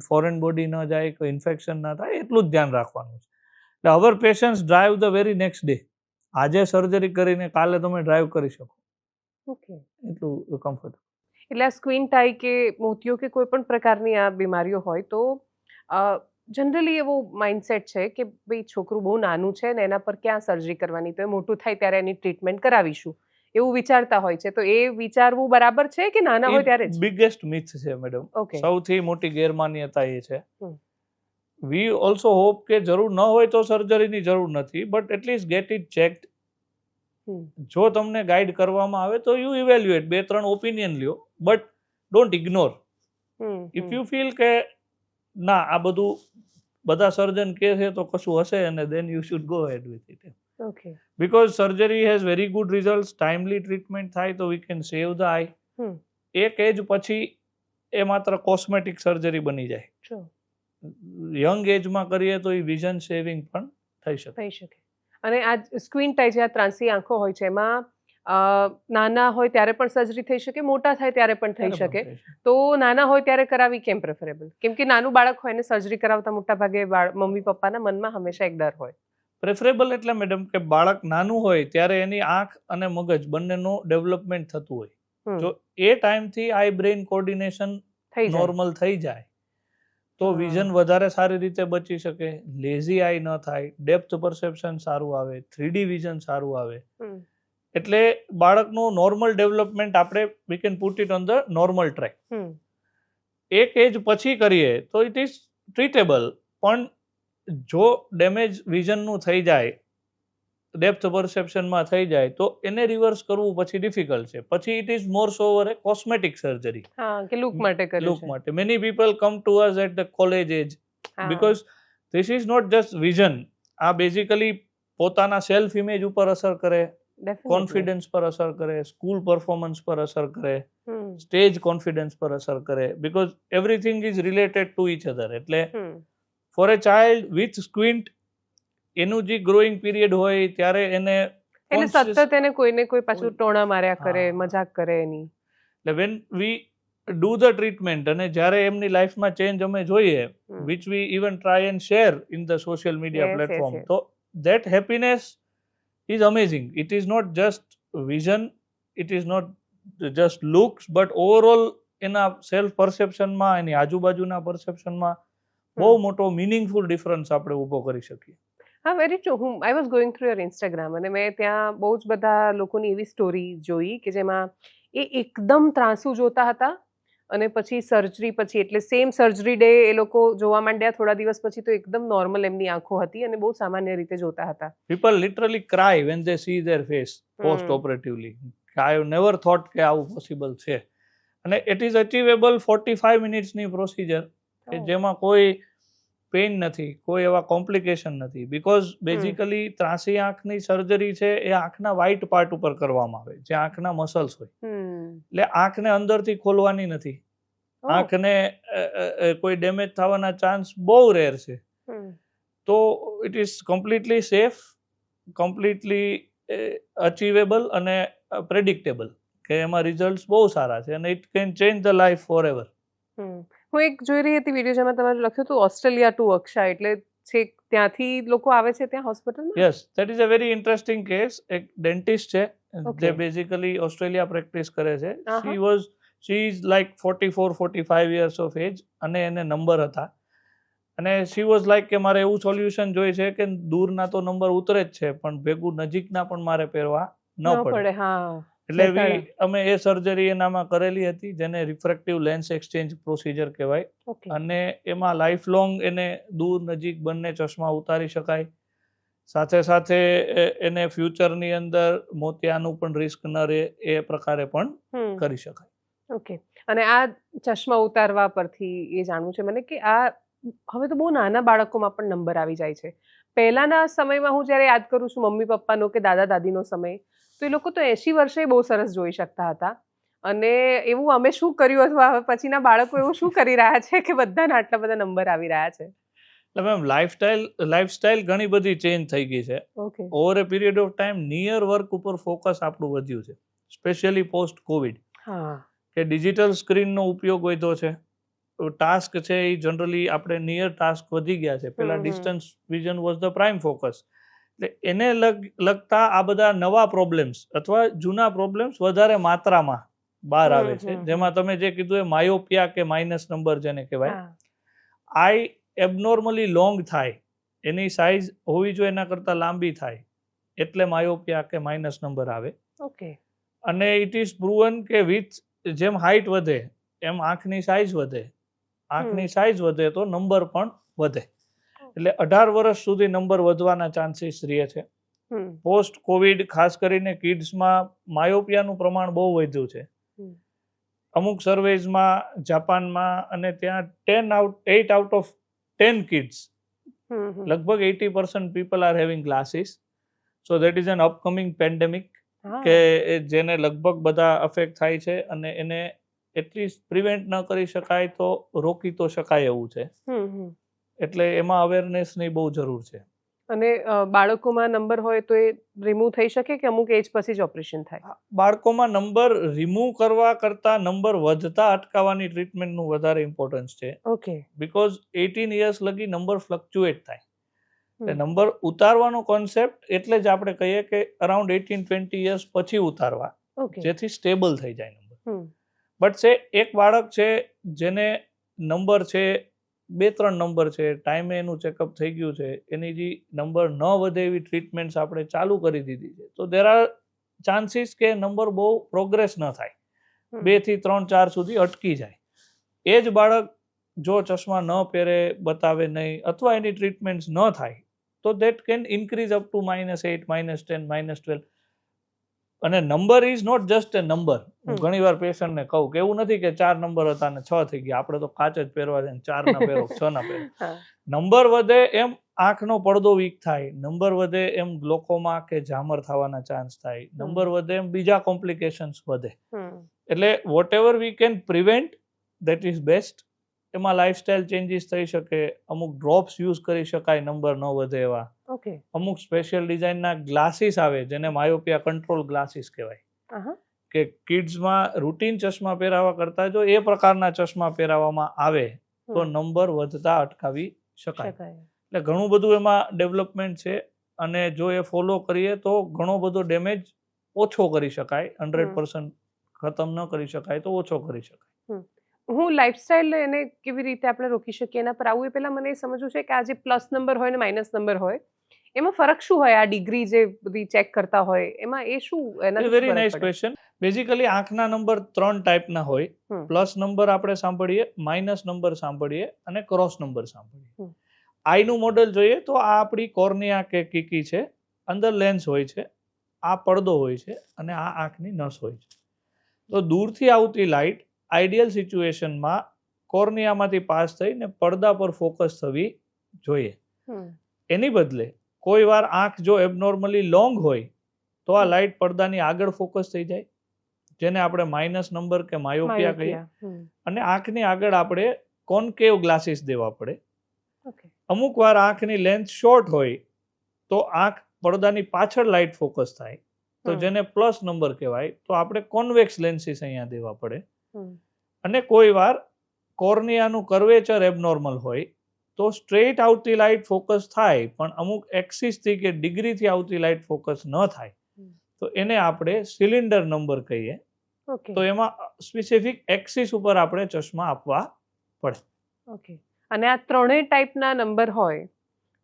ફોરેન બોડી ન જાય, કોઈ ઇન્ફેક્શન ના થાય, એટલું જ ધ્યાન રાખવાનું છે. એટલે our patients drive the very next day. આજે સર્જરી કરીને કાલે તમે ડ્રાઈવ કરી શકો. ઓકે. એટલું કમ્ફર્ટ. એટલે આ સ્ક્વીન ટાઈ કે મોતિયો કે કોઈ પણ પ્રકારની આ બીમારીઓ હોય તો જનરલી એવો માઇન્ડસેટ છે કે ભાઈ છોકરું બહુ નાનું છે ને એના પર ક્યાં સર્જરી કરવાની, તો એ મોટું થાય ત્યારે એની ટ્રીટમેન્ટ કરાવીશું એવું વિચારતા હોય છે. તો એ વિચારવું બરાબર છે કે નાના હોય ત્યારે જ? બિગેસ્ટ મિથ છે મેડમ. ઓકે. સૌથી મોટી ગેરમાન્યતા એ છે. વી ઓલ્સો હોપ કે જરૂર ન હોય તો સર્જરીની જરૂર નથી, but at least get it checked. જો તમને ગાઈડ કરવામાં આવે તો યુ ઇવેલ્યુએટ, 2-3 ઓપિનિયન લ્યો, but don't ignore. If you feel કે ના આ બધું બધા સર્જન કહે છે તો કશું હશે, અને then you should go head with it. Okay. Because surgery has very good result. Timely treatment થાય તો વી કેન સેવ ધ આઈ. એક એજ પછી એ માત્ર કોસ્મેટિક સર્જરી બની જાય. યંગ એજમાં કરીએ તો એ વિઝન સેવિંગ પણ થઈ શકે. અને આ સ્ક્વીન ટાઈ જે આ ત્રાંસી આંખો હોય છે એમાં નાના હોય ત્યારે પણ સર્જરી થઈ શકે, મોટા થાય ત્યારે પણ થઈ શકે. તો નાના હોય ત્યારે કરાવી કેમ પ્રેફરેબલ? કેમ કે નાનું બાળક હોય ને સર્જરી કરાવતા મોટા ભાગે મમ્મી પપ્પાના મનમાં હંમેશા એક ડર હોય. પ્રેફરેબલ એટલે મેડમ કે બાળક નાનું હોય ત્યારે એની આંખ અને મગજ બંનેનું ડેવલપમેન્ટ થતું હોય. જો એ ટાઈમથી આઈ બ્રેઇન કોર્ડિનેશન નોર્મલ થઈ જાય તો વિઝન વધારે સારી રીતે બચી શકે, લેઝી આઈ ન થાય, ડેપ્થ પરસેપ્શન સારું આવે, 3D વિઝન સારું આવે. એટલે બાળકનું નોર્મલ ડેવલપમેન્ટ આપણે we can put it on the normal track. એક એજ પછી કરીએ તો ઇટ ઇઝ ટ્રીટેબલ, પણ જો ડેમેજ વિઝનનું થઈ જાય, ડેપ્થ પરસેપ્શનમાં થઈ જાય, તો એને રિવર્સ કરવું પછી ડિફિકલ્ટ છે. પછી it is more so over a cosmetic surgery. કે લુક માટે કર્યું છે. લુક માટે. Many people come to us at the college age, because this is not just vision. આ બેઝિકલી પોતાના સેલ્ફ ઇમેજ ઉપર અસર કરે, કોન્ફિડન્સ પર અસર કરે, સ્કૂલ પરફોર્મન્સ પર અસર કરે, સ્ટેજ કોન્ફિડન્સ પર અસર કરે, because everything is related to each other. એટલે ફોર એ ચાઇલ્ડ વિથ સ્ક્વિન્ટ એનું જે ગ્રોઈંગ પીરિયડ હોય ત્યારે એને સતત એને કોઈને કોઈ પાછું ટોણા માર્યા કરે, મજાક કરે એની. એટલે when we do the treatment અને જ્યારે એમની લાઈફમાં ચેન્જ અમે જોઈએ, which we even try and share in the social media platform, તો that happiness is amazing. It is not just vision, it is not just looks, but overall એના self પરસેપ્શનમાં, એની આજુબાજુના પરસેપ્શનમાં બહુ મોટો મિનિંગફુલ ડિફરન્સ આપણે ઊભો કરી શકીએ. હા, very true. I was going through your Instagram અને મેં ત્યાં બહુ જ બધા લોકોની એવી સ્ટોરી જોઈ કે જેમાં એ એકદમ ત્રાંસુ જોતા હતા અને પછી સર્જરી પછી, એટલે સેમ સર્જરી ડે એ લોકો જોવા માંડ્યા, થોડા દિવસ પછી તો એકદમ નોર્મલ એમની આંખો હતી અને બહુ સામાન્ય રીતે જોતા હતા. People literally cry when they see their face post operatively. I have never thought કે આવું પોસિબલ છે. અને it is achievable 45 મિનિટ્સની પ્રોસિજર કે જેમાં કોઈ પેઇન નથી, કોઈ એવા કોમ્પ્લિકેશન નથી. બીકોઝ બેઝિકલી ત્રાંસી આંખની સર્જરી છે એ આંખના વ્હાઇટ પાર્ટ ઉપર કરવામાં આવે, જે આંખના મસલ્સ હોય. એટલે આંખને અંદરથી ખોલવાની નથી. આંખને કોઈ ડેમેજ થવાના ચાન્સ બહુ રેર છે. તો it is completely safe, completely achievable અને પ્રેડિક્ટેબલ, કે એમાં રિઝલ્ટ બહુ સારા છે અને it can change the life forever. હું એક જોઈ રહી હતી વિડીયો જેમાં તમારે લખ્યું હતું ઓસ્ટ્રેલિયા ટુ અક્ષા, એટલે છેક ત્યાંથી લોકો આવે છે ત્યાં હોસ્પિટલમાં? Yes, that is a very interesting case. એક ડેન્ટિસ્ટ છે Okay. જે બેઝિકલી ઓસ્ટ્રેલિયા પ્રેક્ટિસ કરે છે. Uh-huh. She is like 44-45 years of age, અને એને નંબર હતા, અને શી વોઝ લાઈક કે મારે એવું સોલ્યુશન જોઈએ છે કે દૂરના તો નંબર ઉતરે જ છે પણ ભેગું નજીકના પણ મારે પહેરવા ન પડે. હા. એટલે અમે એ સર્જરી એનામાં કરેલી હતી, જેને રિફ્રેક્ટિવ લેન્સ એક્સચેન્જ પ્રોસિજર કહેવાય. ઓકે. અને એમાં લાઈફ લોંગ એને દૂર નજીક બંને ચશ્મા ઉતારી શકાય. સાથે સાથે એને ફ્યુચરની અંદર મોતિયાનું પણ રિસ્ક ન રહે એ પ્રકારે પણ કરી શકાય. ઓકે. અને આ ચશ્મા ઉતારવા પરથી એ જાણવું છે મને કે આ હવે તો બહુ નાના બાળકોમાં પણ નંબર આવી જાય છે. પહેલાના સમયમાં હું જ્યારે યાદ કરું છું મમ્મી પપ્પાનો કે દાદા દાદીનો સમય, તો એ લોકો તો 80 વર્ષે બહુ સરસ જોઈ શકતા હતા. અને એવું અમે શું કર્યું અથવા હવે પછીના બાળકો એવું શું કરી રહ્યા છે કે બધાના આટલા બધા નંબર આવી રહ્યા છે? એટલે મેમ લાઈફસ્ટાઈલ ઘણી બધી ચેન્જ થઈ ગઈ છે. Okay. Over A period of time near work ઉપર ફોકસ આપણું વધ્યું છે, સ્પેશિયલી પોસ્ટ કોવિડ. હા. કે ડિજિટલ સ્ક્રીનનો ઉપયોગ વધ્યો છે. ટાસ્ક છે એ જનરલી આપણે નિયર ટાસ્ક વધી ગયા છે. પેલા distance vision was the prime focus. એટલે એને લગતા આ બધા નવા પ્રોબ્લેમ્સ અથવા જૂના પ્રોબ્લેમ્સ વધારે માત્રામાં બહાર આવે છે. જેમાં તમે જે કીધું એ માયોપિયા કે માઇનસ નંબર જેને કહેવાય, આઈ એબનોર્મલી લોંગ થાય, એની સાઇઝ હોવી જોઈએ એના કરતાં લાંબી થાય, એટલે માયોપિયા કે માઇનસ નંબર આવે. ઓકે. અને ઇટ ઇઝ પ્રૂવન કે વિથ જેમ હાઇટ વધે એમ આંખની સાઇઝ વધે, આંખની સાઇઝ વધે તો નંબર પણ વધે. એટલે 18 વર્ષ સુધી નંબર વધવાના ચાન્સીસ રહે છે. પોસ્ટ કોવિડ ખાસ કરીને કિડ્સમાં માયોપિયાનું પ્રમાણ બહુ વધ્યું છે. અમુક સર્વેઝમાં જાપાનમાં અને ત્યાં 8 આઉટ ઓફ 10 કિડ્સ, લગભગ 80% people are having glasses. So that is N upcoming pandemic કે જેને લગભગ બધા અફેક્ટ થાય છે, અને એને એટલીસ્ટ પ્રિવેન્ટ ન કરી શકાય તો રોકી તો શકાય એવું છે. એટલે એમાં અવેરનેસની બહુ જરૂર છે. અને બાળકોમાં નંબર હોય તો એ રિમૂવ થઈ શકે કે અમુક એજ પછી જ ઓપરેશન થાય? બાળકોમાં નંબર રિમૂવ કરવા કરતાં નંબર વધતા અટકાવવાની ટ્રીટમેન્ટનું વધારે ઇમ્પોર્ટન્સ છે. ઓકે. બીકોઝ 18 યર્સ લગી નંબર ફ્લક્ચ્યુએટ થાય. નંબર ઉતારવાનો કોન્સેપ્ટ એટલે જ આપણે કહીએ કે અરાઉન્ડ 18-20 યર્સ પછી ઉતારવા, જેથી સ્ટેબલ થઈ જાય નંબર. બટ એક બાળક છે જેને નંબર છે 2-3 નંબર છે, ટાઈમે એનું ચેકઅપ થઈ ગયું છે, એની જે નંબર ન વધે એવી ટ્રીટમેન્ટ્સ આપણે ચાલુ કરી દીધી છે, તો દેર આર ચાન્સીસ કે નંબર બહુ પ્રોગ્રેસ ન થાય, 2 થી 3-4 સુધી અટકી જાય. એ જ બાળક જો ચશ્મા ન પહેરે, બતાવે નહીં, અથવા એની ટ્રીટમેન્ટ્સ ન થાય, તો that can increase up to -8, -10, -12. અને number is not just a number. હું ઘણી વાર પેશન્ટને કહું કે એવું નથી કે 4 નંબર હતા ને 6 થઈ ગયા, આપણે તો કાચ જ પહેરવા છે, 4 ના પહેરો, 6 ના પહેરો. નંબર વધે એમ આંખનો પડદો વીક થાય, નંબર વધે એમ ગ્લોકોમા કે ઝામર થવાના ચાન્સ થાય, નંબર વધે એમ બીજા કોમ્પ્લિકેશન્સ વધે. એટલે whatever we can prevent that is best. એમાં લાઇફસ્ટાઇલ ચેન્જીસ થઈ શકે, અમુક ડ્રોપ્સ યુઝ કરી શકાય નંબર ન વધે એવા. અમુક સ્પેશિયલ ડિઝાઇનના ગ્લાસીસ આવે જેને માયોપિયા કંટ્રોલ ગ્લાસીસ કહેવાય, કે કિડ્સમાં રૂટીન ચશ્મા પહેરાવા કરતાં જો એ પ્રકારના ચશ્મા પહેરાવવામાં આવે તો નંબર વધતા અટકાવી શકાય. એટલે ઘણું બધું એમાં ડેવલપમેન્ટ છે, અને જો એ ફોલો કરીએ તો ઘણો બધો ડેમેજ ઓછો કરી શકાય. 100% ખતમ ન કરી શકાય તો ઓછો કરી શકાય. હું લાઇફસ્ટાઇલ એને કેવી રીતે આપણે રોકી શકીએ એના પર આવું એ પહેલા મને એ સમજવું છે કે આ જે પ્લસ નંબર હોય ને માઇનસ નંબર હોય, એમાં ફરક શું હોય? આ ડિગ્રી જે બધી ચેક કરતા હોય એમાં એ શું? Very nice question. બેઝિકલી આંખના નંબર 3 ટાઈપના હોય. પ્લસ નંબર આપણે સાંભળીએ, માઇનસ નંબર સાંભળીએ, અને ક્રોસ નંબર સાંભળીએ. આઈનું મોડલ જોઈએ તો આ આપણી કોર્નિયા કે કીકી છે, અંદર લેન્સ હોય છે, આ પડદો હોય છે, અને આ આંખની નસ હોય છે. તો દૂરથી આવતી લાઇટ આઈડિયલ સિચ્યુએશનમાં કોર્નિયામાંથી પાસ થઈને પડદા પર ફોકસ થવી જોઈએ. એની બદલે કોઈ વાર આંખ જો એબનોર્મલી લોંગ હોય તો આ લાઇટ પડદાની આગળ ફોકસ થઈ જાય, જેને આપણે માઇનસ નંબર કે માયોપિયા કહીએ. અને આંખની આગળ આપણે કોન્કેવ ગ્લાસીસ દેવા પડે. અમુક વાર આંખની લેન્થ શોર્ટ હોય તો આંખ પડદાની પાછળ લાઇટ ફોકસ થાય, તો જેને પ્લસ નંબર કહેવાય, તો આપણે કોન્વેક્સ લેન્સીસ અહીંયા દેવા પડે. અને કોઈ વાર કોર્નિયાનું કર્વેચર એબનોર્મલ હોય તો સ્ટ્રેટ આવતી લાઇટ ફોકસ થાય પણ અમુક એક્સિસથી કે ડિગ્રીથી આવતી લાઇટ ફોકસ ન થાય તો એને આપણે સિલિન્ડર નંબર કહીએ. ઓકે તો એમાં સ્પેસિફિક એક્સિસ ઉપર આપણે ચશ્મા આપવા પડે. ઓકે. અને આ ત્રણેય ટાઈપના નંબર હોય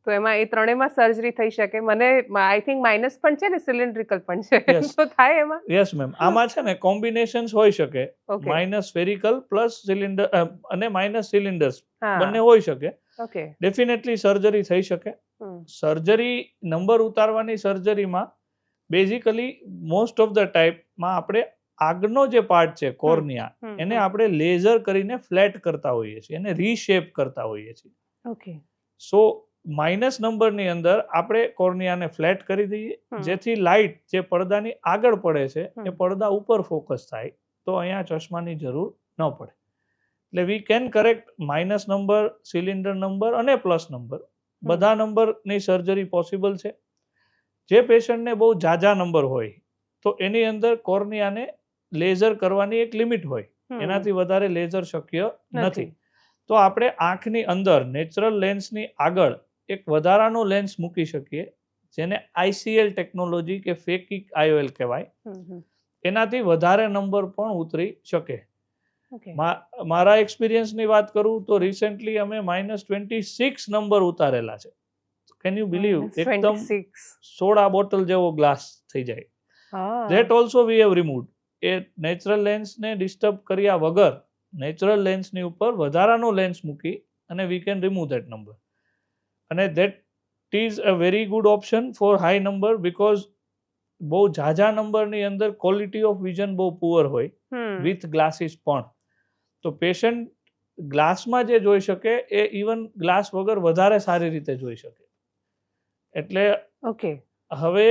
તો એમાં એ ત્રણેયમાં સર્જરી થઈ શકે. મને આઈ થિંક માઇનસ પણ છે ને સિલિન્ડ્રિકલ પણ છે, Yes. તો થાય એમાં? યસ મેમ, આમાં છે ને કોમ્બિનેશન્સ હોઈ શકે, okay. Minus spherical plus cylinder અને માઇનસ સિલિન્ડર્સ હા. બંને હોઈ શકે. ઓકે. ડેફિનેટલી સર્જરી થઈ શકે. હમ. સર્જરી નંબર ઉતારવાની સર્જરીમાં બેઝિકલી મોસ્ટ ઓફ ધ ટાઈપમાં આપણે આગળનો જે પાર્ટ છે કોર્નિયા હમ. એને આપણે લેઝર કરીને ફ્લેટ કરતા હોઈએ છીએ, એને રીશેપ કરતા હોઈએ છીએ. ઓકે. સો માઇનસ નંબરની અંદર આપણે કોર્નિયાને ફ્લેટ કરી દઈએ જેથી લાઇટ જે પડદાની આગળ પડે છે એ પડદા ઉપર ફોકસ થાય તો અહીંયા ચશ્માની જરૂર ન પડે. એટલે we can correct minus number, cylinder number અને પ્લસ નંબર બધા નંબરની સર્જરી પોસિબલ છે. જે પેશન્ટને બહુ ઝાઝા નંબર હોય તો એની અંદર કોર્નિયાને લેઝર કરવાની એક લિમિટ હોય, એનાથી વધારે લેઝર શક્ય નથી. તો આપણે આંખની અંદર નેચરલ લેન્સની આગળ એક વધારાનો લેન્સ મૂકી શકીએ જેને ICL ટેકનોલોજી કે ફેકિક IOL કહેવાય. એનાથી વધારે નંબર પણ ઉતરી શકે. મારા એક્સપિરિયન્સની વાત કરું તો રિસેન્ટલી અમે -26 નંબર ઉતારેલા છે. Can you believe? એકદમ સોડા બોટલ જેવો ગ્લાસ થઈ જાય. That also we have removed. એ નેચરલ લેન્સને ડિસ્ટર્બ કર્યા વગર નેચરલ લેન્સની ઉપર વધારાનો લેન્સ મૂકી અને we can remove that number. અને that is a very good option for high number because બહુ ઝાઝા નંબરની અંદર ક્વોલિટી ઓફ વિઝન બહુ પુઅર હોય વિથ ગ્લાસીસ પણ. તો પેશન્ટ ગ્લાસમાં જે જોઈ શકે એ ઇવન ગ્લાસ વગર વધારે સારી રીતે જોઈ શકે. એટલે ઓકે. હવે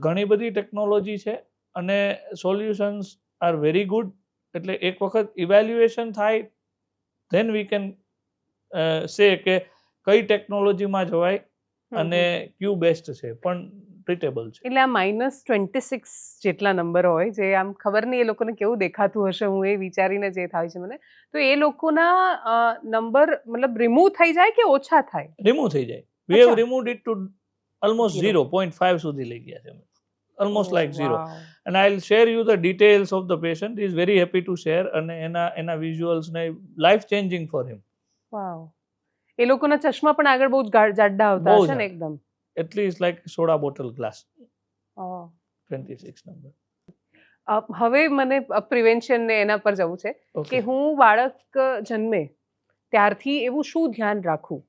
ઘણી બધી ટેકનોલોજી છે અને સોલ્યુશન્સ આર વેરી ગુડ. એટલે એક વખત ઇવેલ્યુએશન થાય ધેન વી કેન સે કે કઈ ટેકનોલોજીમાં જવાય અને ક્યુ બેસ્ટ છે, પણ ટ્રીટેબલ છે. એટલે આ -26 જેટલા નંબર હોય જે આમ ખબર નહીં એ લોકોને કેવું દેખાતું હશે, હું એ વિચારીને જે થાય છે મને, તો એ લોકોના નંબર મતલબ રિમૂવ થઈ જાય કે ઓછા થાય? રિમૂવ થઈ જાય. We have removed it to almost 0.5 સુધી લઈ ગયા છે. Almost like 0. and I'll share you the details of the patient. He is very happy to share અને એના વિઝ્યુઅલ્સ ને લાઈફ ચેન્જિંગ ફોર હિમ. વાવ. એ લોકોના ચશ્મા પણ આગળ બહુ જાડા આવતા હશે ને એકદમ? At least like soda bottle glass. 26 number. હવે મને પ્રિવેન્શન ને એના પર જવું છે કે હું બાળક જન્મે ત્યારથી એવું શું ધ્યાન રાખું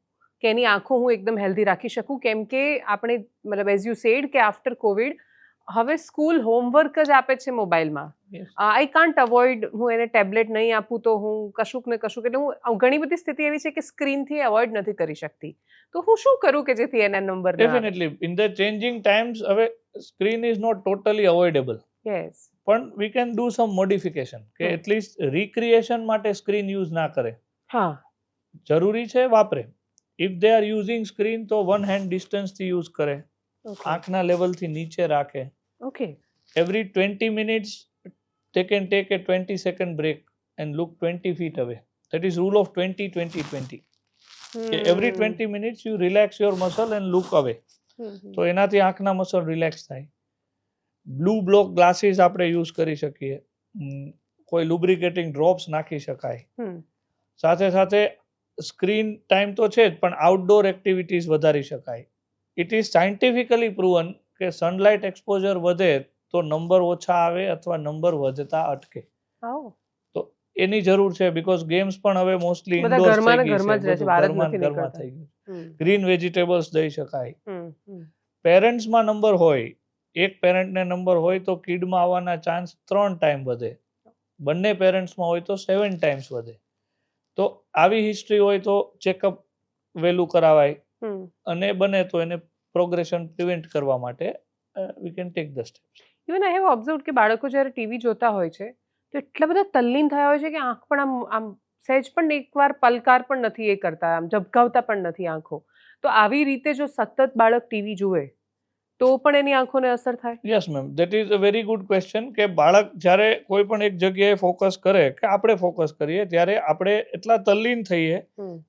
કે એની આંખો હું એકદમ હેલ્ધી રાખી શકું? કેમ કે આપણે મતલબ એઝ યુ સેડ કે આફ્ટર કોવિડ હવે સ્કૂલ હોમવર્ક જ આપે છે મોબાઈલમાં. આઈ કાન્ટ અવોઇડ, હું એને ટેબ્લેટ નહીં આપું તો હું કશુંક ને કશુંક, એટલે હું ઘણી બધી સ્થિતિ એવી છે કે સ્ક્રીનથી અવોઇડ નથી કરી શકતી. તો હું શું કરું કે જેથી એના number? Definitely in the changing times હવે screen is not totally avoidable. Yes. પણ we can do some modification કે એટલીસ્ટ રિક્રિએશન માટે સ્ક્રીન યુઝ ના કરે. હા, જરૂરી છે વાપરે. If they are using screen તો 1 hand ડિસ્ટન્સથી યુઝ કરે, આંખના લેવલથી નીચે રાખે. Okay. Every 20 minutes they can take a 20-second break and look 20 feet away. That is rule of 20-20-20. Every 20 minutes you relax your muscle and look away. તો એનાથી આંખના muscle relax થાય. Blue block glasses આપણે use કરી શકીએ. કોઈ lubricating drops નાખી શકાય. સાથે સાથે સ્ક્રીન ટાઈમ તો છે જ પણ આઉટડોર એક્ટિવિટીઝ વધારી શકાય. ઇટ ઇઝ સાયન્ટિફિકલી પ્રૂવન કે સનલાઇટ એક્સપોઝર વધે તો નંબર ઓછા આવે અથવા નંબર વધતા અટકે. તો એની જરૂર છે બિકોઝ ગેમ્સ પણ હવે મોસ્ટલી ઇન્ડોર થઈ ગયું. ગ્રીન વેજીટેબલ્સ દઈ શકાય. પેરેન્ટ્સમાં નંબર હોય, એક પેરેન્ટને નંબર હોય તો કિડમાં આવવાના ચાન્સ 3 ટાઈમ વધે. બંને પેરેન્ટ્સમાં હોય તો 7 times વધે. તો આવી હિસ્ટ્રી હોય તો ચેકઅપ વહેલું કરાવાય અને બને તો એને પ્રોગ્રેશન પ્રિવેન્ટ કરવા માટે we can take the steps. Even I have observed કે બાળકો જ્યારે ટીવી જોતા હોય છે તો એટલા બધા તલ્લીન થયા હોય છે કે આંખ પણ આમ સહેજ પણ એકવાર પલકાર પણ નથી એ કરતા, આમ ઝબકાવતા પણ નથી આંખો. તો આવી રીતે જો સતત બાળક ટીવી જુએ તો પણ એની આંખોને અસર થાય? Yes ma'am, that is a very good question કે બાળક જ્યારે કોઈ પણ એક જગ્યાએ ફોકસ કરે કે આપણે ફોકસ કરીએ ત્યારે આપણે એટલા તલ્લીન થઈએ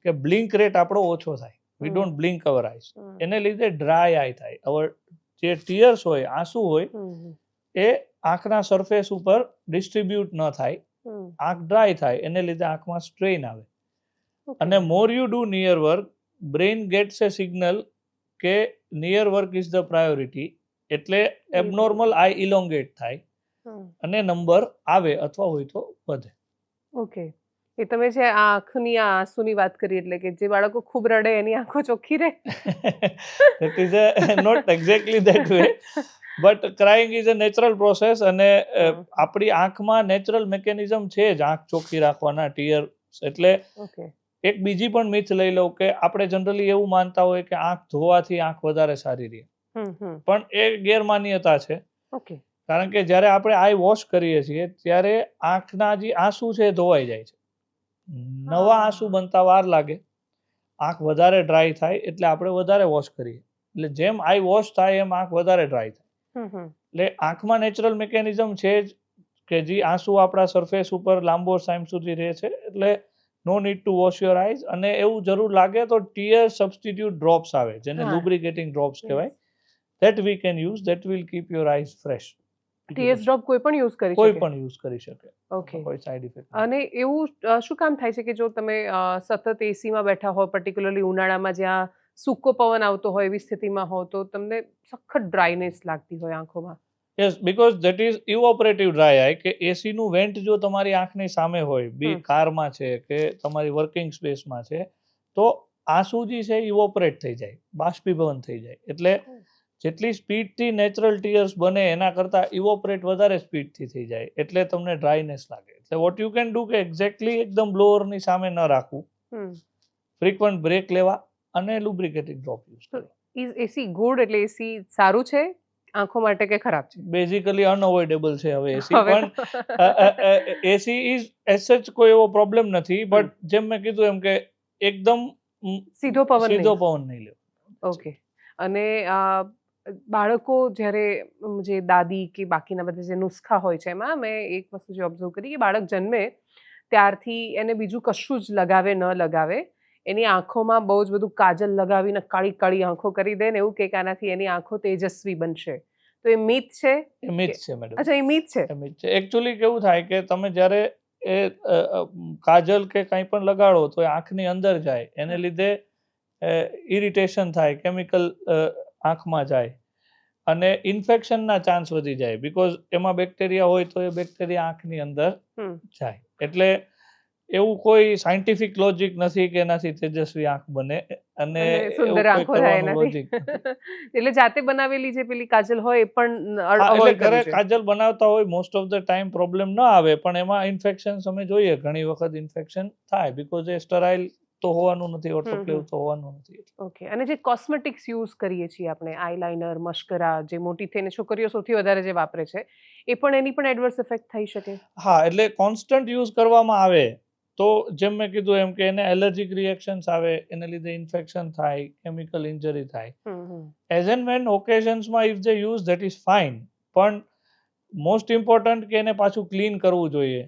કે બ્લિંક રેટ આપણો ઓછો થાય. We don't blink our eyes. એને લીધે ડ્રાય આઈ થાય. અવર જે ટીયર્સ હોય, આંસુ હોય, એ આંખના સરફેસ ઉપર ડિસ્ટ્રીબ્યુટ ન થાય, આંખ ડ્રાય થાય, એને લીધે આંખમાં સ્ટ્રેન આવે. અને more you do near work, brain gets a signal કે near work is the priority, એટલે એબનોર્મલ આઈ ઇલોંગેટ થાય અને નંબર આવે અથવા હોય તો વધે. ઓકે, એ તમે જે આ આંખની આ આંસુની વાત કરી, એટલે કે જે બાળકો ખૂબ રડે એની આંખો ચોખ્ખી રહે? That is not exactly that way, but crying is a natural process. અને આપણી આંખમાં નેચરલ મિકેનિઝમ છે જ આંખ ચોખ્ખી રાખવાના, ટીયર. એટલે એક બીજી પણ મિથ લઈ લો કે આપણે જનરલી એવું માનતા હોય કે આંખ ધોવાથી આંખ વધારે સારી રહે, પણ એ ગેરમાન્યતા છે. કારણ કે જ્યારે આપણે આઈ વોશ કરીએ છીએ ત્યારે આંખના જે આંસુ છે એ ધોવાઈ જાય છે, નવા આંસુ બનતા વાર લાગે, આંખ વધારે ડ્રાય થાય, એટલે આપણે વધારે વોશ કરીએ. એટલે જેમ આઈ વોશ થાય એમ આંખ વધારે ડ્રાય થાય. એટલે આંખમાં નેચરલ મિકેનિઝમ છે જ કે જે આંસુ આપણા સરફેસ ઉપર લાંબો ટાઈમ સુધી રહે છે. એટલે no need to wash your eyes. અને એવું જરૂર લાગે તો ટીયર સબસ્ટિટ્યુટ ડ્રોપ્સ આવે, જેને લુબ્રિકેટિંગ ડ્રોપ્સ કહેવાય. that we can use, that will keep your eyes fresh. Tears drop કોઈ પણ યુઝ કરી શકે? કોઈ પણ યુઝ કરી શકે. ઓકે. કોઈ સાઇડ ઇફેક્ટ. અને એવું શું કામ થાય છે કે જો તમે સતત એસીમાં બેઠા હો, પર્ટિક્યુલરલી ઉનાળામાં જ્યાં સૂકો પવન આવતો હોય એવી સ્થિતિમાં હો, તો તમને સખત ડ્રાયનેસ લાગતી હોય આંખોમાં? Yes, because that is evaporative dry eye. કે એસીનું વેન્ટ જો તમારી આંખની સામે હોય, બી કારમાં છે કે તમારી વર્કિંગ સ્પેસમાં છે, તો આંસુ જે છે ઇવોપરેટ થઈ જાય, બાષ્પીભવન થઈ જાય. એટલે જેટલી સ્પીડથી નેચરલ ટીયર્સ બને એના કરતાં ઇવોપરેટ વધારે સ્પીડથી થઈ જાય, એટલે તમને ડ્રાયનેસ લાગે. એટલે વોટ યુ કેન ડુ કે એક્ઝેક્ટલી એકદમ બ્લોઅરની સામે ન રાખવું, ફ્રીક્વન્ટ બ્રેક લેવા અને લુબ્રિકેટિંગ ડ્રોપ યુઝ કરવો. Is AC good? એટલે એસી સારું છે આંખો માટે કે ખરાબ છે? બેઝિકલી અનઅવોઇડેબલ છે હવે એસી, પણ એસી ઇઝ એઝ સચ કોઈ એવો પ્રોબ્લેમ નથી. બટ જેમ મેં કીધું એમ કે એકદમ સીધો પવન નહીં લેવો. ઓકે. અને બાળકો જ્યારે જે દાદી કે બાકીના બધા જે નુસ્ખા હોય છે, એમાં મેં એક વસ્તુ જે ઓબ્ઝર્વ કરી કે બાળક જન્મે ત્યારથી એને બીજું કશું જ લગાવે ન લગાવે, એની આંખોમાં બહુ જ બધું કાજલ લગાવીને કાળી કાળી આંખો કરી દે ને એવું કે આનાથી એની આંખો તેજસ્વી બનશે. તો એ મિથ છે? એ મિથ છે મેડમ. અચ્છા, એ મિથ છે. એકચ્યુઅલી કેવું થાય કે તમે જ્યારે એ કાજલ કે કંઈ પણ લગાડો તો એ આંખની અંદર જાય, એને લીધે ઇરિટેશન થાય, કેમિકલ આંખમાં જાય અને ઇન્ફેક્શનના ચાન્સ વધી જાય. બીકોઝ એમાં બેક્ટેરિયા હોય તો એ બેક્ટેરિયા આંખની અંદર જાય. એટલે એવું કોઈ સાયન્ટિફિક લોજિક નથી કે એનાથી તેજસ્વી આંખ બને અને સુંદર આંખો થાય એનાથી. એટલે જાતે બનાવેલી જે પેલી કાજલ હોય એ પણ અવોઇડ કરવી જોઈએ. કાજલ બનાવતા હોય most of the time problem ન આવે, પણ એમાં ઇન્ફેક્શન અમે જોઈએ ઘણી વખત ઇન્ફેક્શન થાય, બીકોઝ એ સ્ટરાઇલ તો હોવાનું નથી, ઓટોક્લેવ તો હોવાનું નથી. ઓકે. અને જે કોસ્મેટિક્સ યુઝ કરીએ છીએ આપણે, આઈલાઇનર, મસ્કરા, જે મોટી થઈને છોકરીઓ સૌથી વધારે જે વાપરે છે, એ પણ એની પણ એડવર્સ ઇફેક્ટ થઈ શકે? હા, એટલે કોન્સ્ટન્ટ યુઝ કરવામાં આવે તો જેમ મેં કીધું એમ કે એને એલર્જીક રિએક્શન્સ આવે, એને લીધે ઇન્ફેક્શન થાય, કેમિકલ ઇન્જરી થાય. એઝ એન્ડ વેન ઓકેઝન્સમાં if they use that is fine, પણ મોસ્ટ ઇમ્પોર્ટન્ટ કે એને પાછું ક્લીન કરવું જોઈએ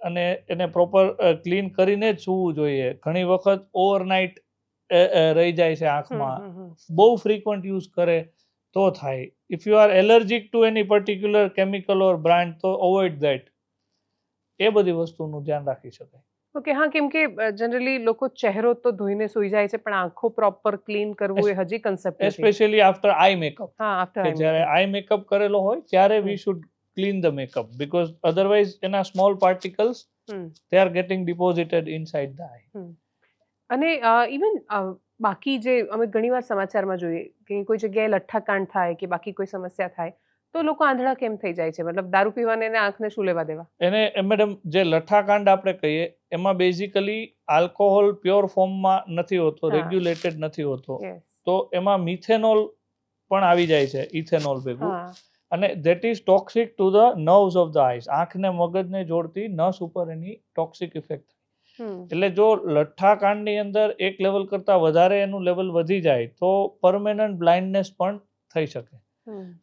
અને એને પ્રોપર ક્લીન કરીને જ સૂવું જોઈએ. ઘણી વખત ઓવરનાઇટ રહી જાય છે આંખમાં, બહુ ફ્રીક્વન્ટ યુઝ કરે તો થાય. If you are allergic to any particular chemical or brand તો અવોઇડ ધેટ. એ બધી વસ્તુનું ધ્યાન રાખી શકાય. ઓકે. હા, કેમ કે જનરલી લોકો ચહેરો તો ધોઈને સૂઈ જાય છે, પણ આંખો પ્રોપર ક્લીન કરવું એ હજી કન્સેપ્ટ નથી. Especially after eye makeup. હા, આફ્ટર જ્યારે આઈ મેકઅપ કરેલો હોય ત્યારે we should clean the makeup, because otherwise એના small particles they are getting deposited inside the eye. અને ઇવન બાકી જે અમે ઘણીવાર સમાચારમાં જોઈએ કે કોઈ જગ્યાએ લઠ્ઠાકાંડ થાય કે બાકી કોઈ સમસ્યા થાય તો લોકો આંધળા કેમ થઈ જાય છે? મતલબ દારૂ પીવાને એને આંખને શું લેવા દેવા? એને મેડમ જે લઠ્ઠાકાંડ આપણે કહીએ એમાં બેઝિકલી આલ્કોહોલ પ્યોર ફોર્મમાં નથી હોતો, રેગ્યુલેટેડ નથી હોતો, તો એમાં મિથેનોલ પણ આવી જાય છે, ઇથેનોલ ભેગું, અને that is toxic to the nerves of the eyes. આંખને મગજને જોડતી નસ ઉપર એની ટોક્સિક ઇફેક્ટ થાય. એટલે જો લઠ્ઠાકાંડની અંદર એક લેવલ કરતાં વધારે એનું લેવલ વધી જાય તો પરમેનન્ટ બ્લાઇન્ડનેસ પણ થઈ શકે.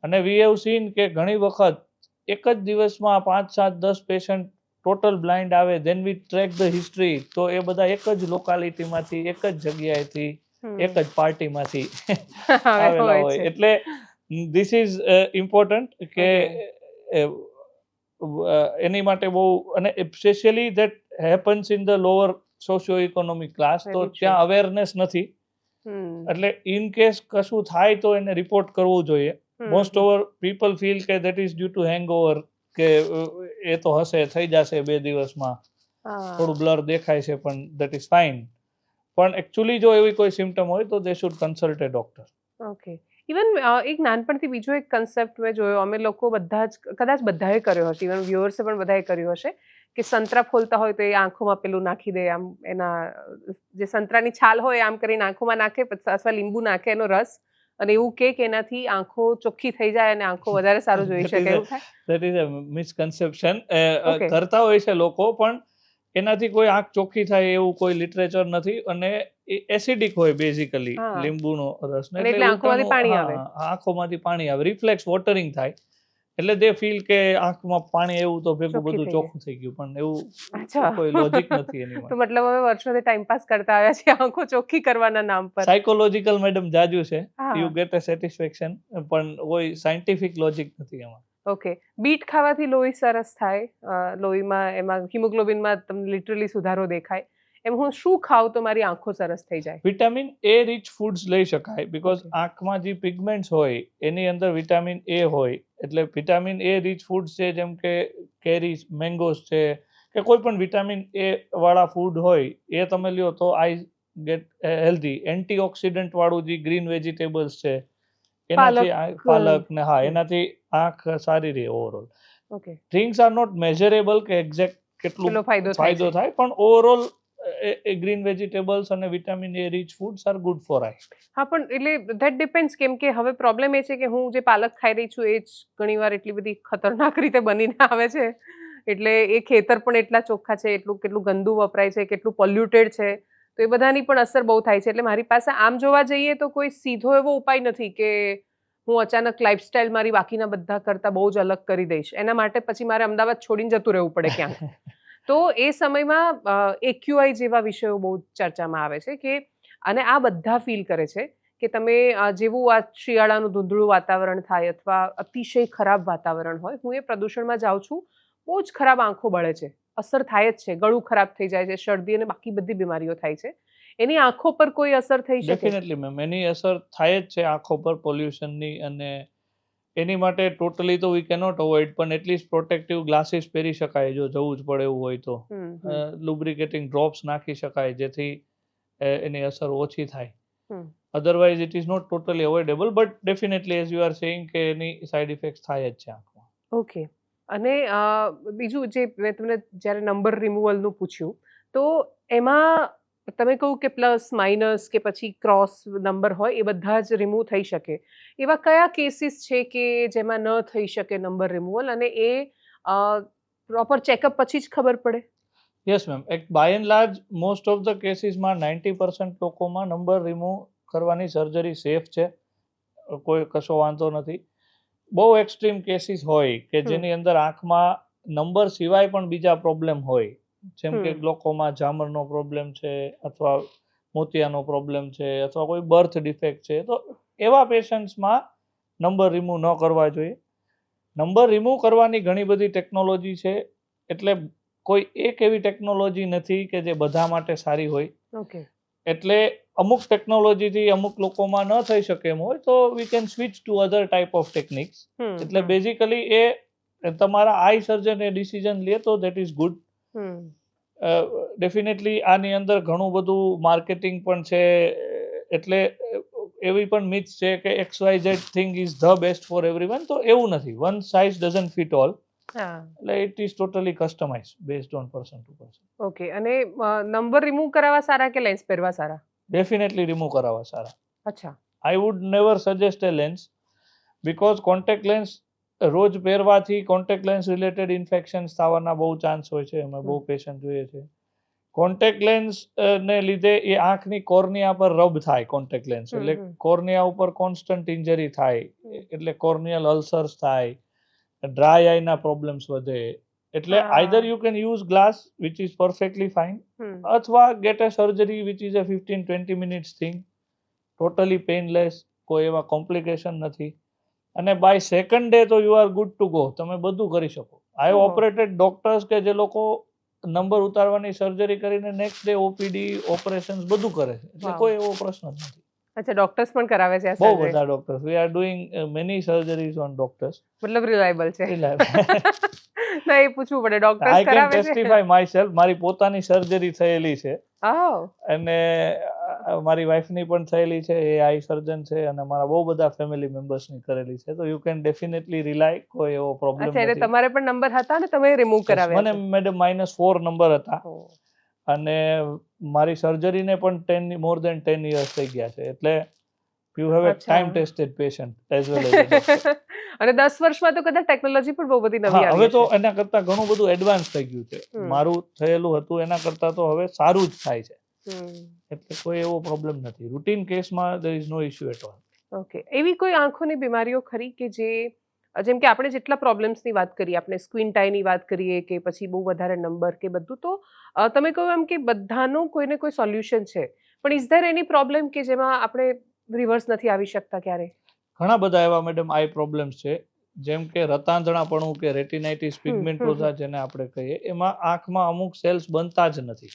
અને વી હેવ સીન કે ઘણી વખત એક જ દિવસમાં 5, 7, 10 પેશન્ટ ટોટલ બ્લાઇન્ડ આવે, then we track the history, તો એ બધા એક જ લોકાલિટીમાંથી, એક જ જગ્યાએથી, એક જ પાર્ટીમાંથી આવેલા હોય. એટલે ધીસ ઇઝ ઇમ્પોર્ટન્ટ કે એની માટે બહુ, અને specially that happens in the lower socio economic class, તો ત્યાં અવેરનેસ નથી. એટલે ઇન કેસ કશું થાય તો એને રિપોર્ટ કરવું જોઈએ. મોસ્ટ ઓવર પીપલ ફીલ કે that is due to hangover, કે એ તો હશે, થઈ જશે 2 દિવસમાં, થોડું બ્લર દેખાય છે પણ દેટ ઇઝ ફાઇન. પણ એકચ્યુઅલી જો એવી કોઈ સિમ્ટમ હોય તો they should consult A doctor. Okay. Even એક નાનપણથી બીજો એક કન્સેપ્ટ મેં જોયો, અમે લોકો બધા જ, કદાચ બધાએ કર્યો હશે, ઇવન વ્યુઅર્સે પણ બધાએ કર્યો હશે, કે સંતરા ફોલતા હોય તો એ આંખોમાં પેલું નાખી દે, આમ એના જે સંતરાની છાલ હોય આમ કરીને આંખોમાં નાખે, અથવા લીંબુ નાખે એનો રસ, અને એવું કે એનાથી આંખો ચોખ્ખી થઈ જાય અને આંખો વધારે સારું જોઈ શકે. એવું થાય? That is a misconception. કરતા હોય છે લોકો, પણ એનાથી કોઈ આંખ ચોખ્ખી થાય એવું કોઈ લિટરેચર નથી. અને એસિડિક હોય બેઝિકલી લીંબુનો રસ, ને એટલે આંખોમાંથી પાણી આવે, આંખોમાંથી પાણી આવે, રિફ્લેક્સ વોટરિંગ થાય, એટલે દે ફીલ કે આંખમાં પાણી એવું તો ભેગું બધું ચોખ્ખું થઈ ગયું, પણ એવું કોઈ લોજિક નથી એની. તો મતલબ હવે વર્ષોથી ટાઈમ પાસ કરતા આવ્યા છે આંખો ચોખ્ખી કરવાના નામ પર. સાયકોલોજીકલ મેડમ જાજુ છે, યુ ગેટ અ સેટિસ્ફેક્શન, પણ કોઈ સાયન્ટિફિક લોજિક નથી એમાં. ઓકે. બીટ ખાવાથી લોહી સરસ થાય, લોહીમાં એમાં હિમોગ્લોબિનમાં તમને લિટરલી સુધારો દેખાય, એમ હું શું ખાઉં તો મારી આંખો સરસ થઈ જાય? વિટામિન એ રીચ ફૂડ્સ લઈ શકાય, બીકોઝ આંખમાં જે પિગમેન્ટ્સ હોય એની અંદર વિટામિન એ હોય, એટલે વિટામિન એ રીચ ફૂડ્સ છે, જેમ કે કેરીઝ, મેંગોઝ છે, કે કોઈ પણ વિટામિન એ વાળા ફૂડ હોય એ તમે લ્યો તો આઈ ગેટ હેલ્ધી. એન્ટીઓક્સિડન્ટ વાળું જે ગ્રીન વેજીટેબલ્સ છે, એનાથી પાલક ને, એનાથી આંખ સારી રહે overall. Okay. Things are not measurable કે એક્ઝેક્ટ કેટલું ફાયદો થાય, પણ ઓવરઓલ ગ્રીન વેજીટેબલ્સ અને vitamin A rich foods are good for eye. હા, પણ એટલે ધેટ ડિપેન્ડ્સ, કેમ કે હવે પ્રોબ્લેમ એ છે કે હું જે પાલક ખાઈ રહી છું એ જ ઘણીવાર એટલી બધી ખતરનાક રીતે બનીને આવે છે, એટલે એ ખેતર પણ એટલા ચોખ્ખા છે, કેટલું ગંદુ વપરાય છે, કેટલું પોલ્યુટેડ છે, તો એ બધાની પણ અસર બહુ થાય છે. એટલે મારી પાસે આમ જોવા જઈએ તો કોઈ સીધો એવો ઉપાય નથી કે હું અચાનક લાઈફસ્ટાઈલ મારી બાકીના બધા કરતાં બહુ જ અલગ કરી દઈશ. એના માટે પછી મારે અમદાવાદ છોડીને જતું રહેવું પડે ક્યાંક. તો એ સમયમાં AQI જેવા વિષયો બહુ ચર્ચામાં આવે છે, કે અને આ બધા ફીલ કરે છે કે તમે જેવું આ શિયાળાનું ધૂંધળું વાતાવરણ થાય અથવા અતિશય ખરાબ વાતાવરણ હોય, હું એ પ્રદૂષણમાં જાઉં છું, બહુ જ ખરાબ આંખો બળે છે, અસર થાય જ છે, ગળું ખરાબ થઈ જાય છે, શરદી અને બાકી બધી બીમારીઓ થાય છે. એની આંખો પર કોઈ અસર થઈ શકે? ડેફિનેટલી મેમ, એની અસર થાય જ છે આંખો પર પોલ્યુશનની, અને એની માટે ટોટલી તો વી કેનોટ અવોઇડ, પણ એટલીસ્ટ પ્રોટેક્ટિવ ગ્લાસીસ પહેરી શકાય જો જવું જ પડે એવું હોય તો. લુબ્રિકેટિંગ ડ્રોપ્સ નાખી શકાય જેથી એની અસર ઓછી થાય. Otherwise it is not totally avoidable, but definitely as you are saying કે એની સાઇડ ઇફેક્ટ થાય જ છે આંખમાં. ઓકે. અને બીજું જે મેં તમને જ્યારે નંબર રિમૂવલનું પૂછ્યું, તો એમાં તમે કહું કે પ્લસ માઇનસ કે પછી ક્રોસ નંબર હોય એ બધા જ રિમૂવ થઈ શકે, એવા કયા કેસીસ છે કે જેમાં ન થઈ શકે નંબર રિમૂવલ, અને એ પ્રોપર ચેકઅપ પછી જ ખબર પડે? Yes ma'am, by and large most of the કેસીસમાં 90% લોકોમાં નંબર રિમૂવ કરવાની સર્જરી સેફ છે, કોઈ કશો વાંધો નથી. બહુ એક્સ્ટ્રીમ કેસીસ હોય કે જેની અંદર આંખમાં નંબર સિવાય પણ બીજા પ્રોબ્લેમ હોય, જેમ કે ગ્લોકોમા, ઝામરનો પ્રોબ્લેમ છે, અથવા મોતિયાનો પ્રોબ્લેમ છે, અથવા કોઈ બર્થ ડિફેક્ટ છે, તો એવા પેશન્ટ્સમાં નંબર રિમૂવ ન કરવા જોઈએ. નંબર રિમૂવ કરવાની ઘણી બધી ટેકનોલોજી છે, એટલે કોઈ એક એવી ટેકનોલોજી નથી કે જે બધા માટે સારી હોય. ઓકે. એટલે અમુક ટેકનોલોજીથી અમુક લોકોમાં ન થઈ શકે એમ હોય તો we can switch to other type of techniques. એટલે બેઝિકલી એ તમારા આઈ સર્જન એ ડિસિઝન લે તો દેટ ઇઝ ગુડ. ડેફિનેટલી આની અંદર ઘણું બધું માર્કેટિંગ પણ છે, એટલે એવી પણ મિથ છે કે XYZ thing is the best for everyone, તો એવું નથી. One size doesn't fit all. એટલે it is totally customize based on person to person. Okay. અને નંબર રિમૂવ કરાવવા સારા કે લેન્સ પહેરવા સારા? ડેફિનેટલી રિમૂવ કરાવવા સારા. અચ્છા. I would never suggest A lens, because contact lens રોજ પહેરવાથી કોન્ટેક્ટ લેન્સ રિલેટેડ ઇન્ફેક્શન્સ થવાના બહુ ચાન્સ હોય છે. અમે બહુ પેશન્ટ જોઈએ છે. કોન્ટેક્ટ લેન્સ ને લીધે એ આંખની કોર્નિયા પર રબ થાય કોન્ટેક્ટ લેન્સ, એટલે કોર્નિયા ઉપર કોન્સ્ટન્ટ ઇન્જરી થાય, એટલે કોર્નિયલ અલ્સર્સ થાય, ડ્રાય આઈના પ્રોબ્લેમ્સ વધે. એટલે either you can use glass which is perfectly fine, અથવા get a surgery which is a 15-20 minutes thing, totally painless, કોઈ એવા કોમ્પ્લિકેશન નથી, અને બાય સેકન્ડ ડે તો you are good to go. તમે બધું કરી શકો. આઈ હેવ ઓપરેટેડ ડોક્ટર્સ કે જે લોકો નંબર ઉતારવાની સર્જરી કરીને નેક્સ્ટ ડે ઓપીડી ઓપરેશન્સ બધું કરે છે, એટલે કોઈ એવો પ્રશ્ન જ નથી. અચ્છા, ડોક્ટર્સ પણ કરાવે છે? બહુ બધા doctors, we are doing many surgeries on doctors. મતલબ રિલાયબલ છે? ના, એ પૂછવું પડે. ડોક્ટર્સ આઈ કેન કરાવે છે? ટેસ્ટિફાય માયસેલ્ફ, મારી પોતાની સર્જરી થયેલી છે, અને મારી વાઈફની પણ થયેલી છે, એ આઈ સર્જન છે, અને મારા બહુ બધા ફેમિલી મેમ્બર્સની કરેલી છે, તો યુ કેન ડેફિનેટલી રિલાય, કોઈ એવો પ્રોબ્લેમ અચ્છા, એટલે નથી. તમારે પણ નંબર હતા ને તમે રિમૂવ કરાવ્યા? મને મેડમ -4 નંબર હતા, અને મારી સર્જરીને પણ મોર દેન 10 years થઈ ગયા છે, એટલે you have a time tested patient as well as. અને 10 વર્ષમાં તો કદાચ ટેકનોલોજી પણ બહુ બધી નવી આવી છે. હવે તો એના કરતા ઘણું બધું એડવાન્સ થઈ ગયું છે. મારું થયેલું હતું એના કરતા તો હવે સારું જ થાય છે, એટલે કોઈ એવો પ્રોબ્લેમ નથી. રૂટીન કેસમાં there is no issue at all. Okay. એવી કોઈ આંખોની બીમારીઓ ખરી કે જેમ કે આપણે જેટલા પ્રોબ્લેમ્સની વાત કરીએ, આપણે સ્ક્રીન ટાઈમની વાત કરીએ કે પછી બહુ વધારે નંબર કે બધું, તો તમે કહ્યું એમ કે બધાનું કોઈને કોઈ સોલ્યુશન છે, પણ ઇઝ ધેર એની પ્રોબ્લેમ કે જેમાં આપણે રિવર્સ નથી આવી શકતા ક્યારે? ઘણા બધા એવા મેડમ આઈ પ્રોબ્લેમ્સ છે, જેમ કે રતાંધણાપણું કે રેટિનાઇટિસ પિગમેન્ટોઝા જેને આપણે કહીએ, એમાં આંખમાં અમુક સેલ્સ બનતા જ નથી.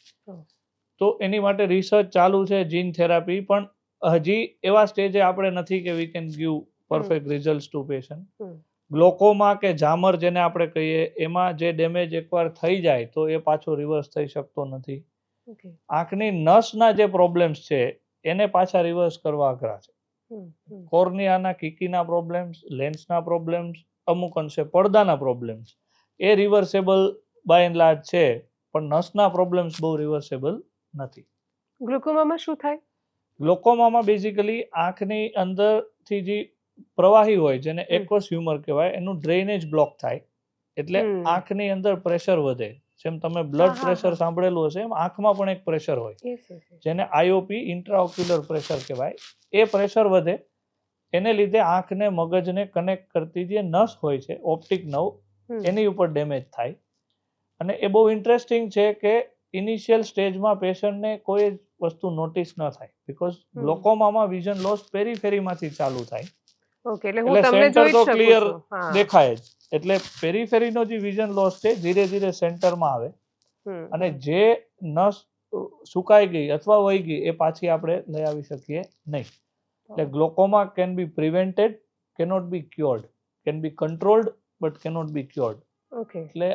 તો એની માટે રિસર્ચ ચાલુ છે, જીન થેરાપી, પણ હજી એવા સ્ટેજે આપણે નથી કે we can give perfect result to patient. Glaucoma કે ઝામર જેને આપણે કહીએ, એમાં જે ડેમેજ એકવાર થઈ જાય તો એ પાછો રિવર્સ થઈ શકતો નથી. આંખની નસના જે પ્રોબ્લેમ્સ છે એને પાછા રિવર્સ કરવા અઘરા છે. કોર્નિયાના કીકીના પ્રોબ્લેમ્સ, લેન્સના પ્રોબ્લેમ્સ, અમુક અંશે પડદાના પ્રોબ્લેમ્સ, એ રિવર્સેબલ બાય એન્ડ લાર્જ છે, પણ નસના પ્રોબ્લેમ્સ બહુ રિવર્સેબલ નથી. ગ્લુકોમામાં શું થાય? ગ્લોકોમામાં બેઝિકલી આંખની અંદરથી જે પ્રવાહી હોય, જેને એક્વસ હ્યુમર કહેવાય, એનું ડ્રેનેજ બ્લોક થાય, એટલે આંખની અંદર પ્રેશર વધે. જેમ તમે બ્લડ પ્રેશર સાંભળેલું હશે, એમ આંખમાં પણ એક પ્રેશર હોય, જેને આઈઓપી, ઇન્ટ્રાઓક્યુલર પ્રેશર કહેવાય. એ પ્રેશર વધે, એને લીધે આંખને મગજને કનેક્ટ કરતી જે નસ હોય છે, ઓપ્ટિક નર્વ, એની ઉપર ડેમેજ થાય. અને એ બહુ ઇન્ટરેસ્ટિંગ છે કે ઇનિશિયલ સ્ટેજમાં પેશન્ટને કોઈ વસ્તુ નોટિસ ન થાય, બીકોઝ ગ્લોકોમામાં વિઝન લોસ પેરીફેરીમાંથી ચાલુ થાય. ઓકે, એટલે હું તમને જોઈ તો શકું ક્લિયર છું. દેખાય જ, એટલે પેરીફેરીનો જે વિઝન લોસ છે ધીરે ધીરે સેન્ટરમાં આવે, અને જે નસ સુકાઈ ગઈ અથવા વહી ગઈ એ પાછી આપણે લઈ આવી શકીએ નહીં. એટલે glaucoma can be prevented, cannot be cured, can be controlled but cannot be cured. એટલે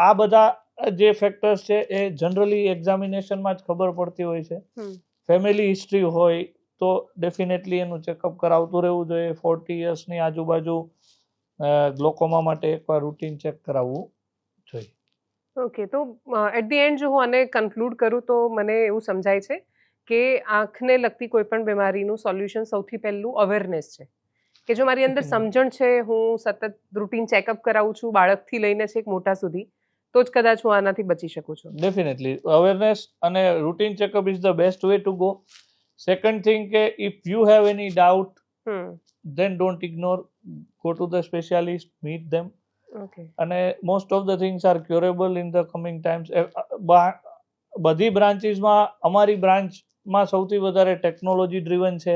આ બધા જે ફેક્ટર્સ છે એ જનરલી એક્ઝામિનેશનમાં જ ખબર પડતી હોય છે. ફેમિલી હિસ્ટ્રી હોય તો ડેફિનેટલી એનું ચેકઅપ કરાવતું રહેવું જોઈએ. 40 yearsની આજુબાજુ ગ્લોકોમા માટે એકવાર રૂટીન ચેક કરાવવું જોઈએ. ઓકે, તો એટ ધી એન્ડ જો હું આને કન્ક્લુડ કરું તો મને એવું સમજાય છે કે આંખને લગતી કોઈ પણ બીમારીનું સોલ્યુશન સૌથી પહેલું અવેરનેસ છે, કે જો મારી અંદર સમજણ છે, હું સતત રૂટીન ચેકઅપ કરાવું છું, બાળકથી લઈને છેક મોટા સુધી, તો જ કદાચ હું આનાથી બચી શકું છું. ડેફિનેટલી અવેરનેસ અને routine checkup is the best way to go. Second thing કે if you have any doubt, then don't ignore, go to the specialist, meet them. અને most of the things are curable in the coming times. બધી બ્રાન્ચીસમાં અમારી બ્રાન્ચમાં સૌથી વધારે technology driven છે.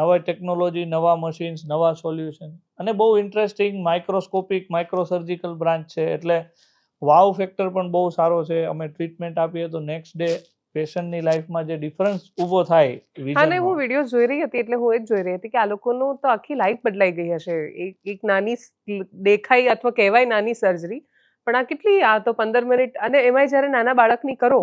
નવા technology, નવા machines, નવા સોલ્યુશન, અને બહુ ઇન્ટરેસ્ટિંગ માઇક્રોસ્કોપિક માઇક્રોસર્જિકલ બ્રાન્ચ છે, એટલે વાવ ફેક્ટર પણ બહુ સારો છે. અમે ટ્રીટમેન્ટ આપીએ તો નેક્સ્ટ ડે પેશન્ટની લાઈફમાં જે ડિફરન્સ ઊભો થાય. અને હું વિડીયો જોઈ રહી હતી, એટલે હું એ જ જોઈ રહી હતી કે આ લોકોનું તો આખી લાઈફ બદલાઈ ગઈ હશે. એક નાની દેખાય અથવા કહેવાય નાની સર્જરી, પણ આ કેટલી, આ તો 15 મિનિટ, અને એમાંય જ્યારે નાના બાળકની કરો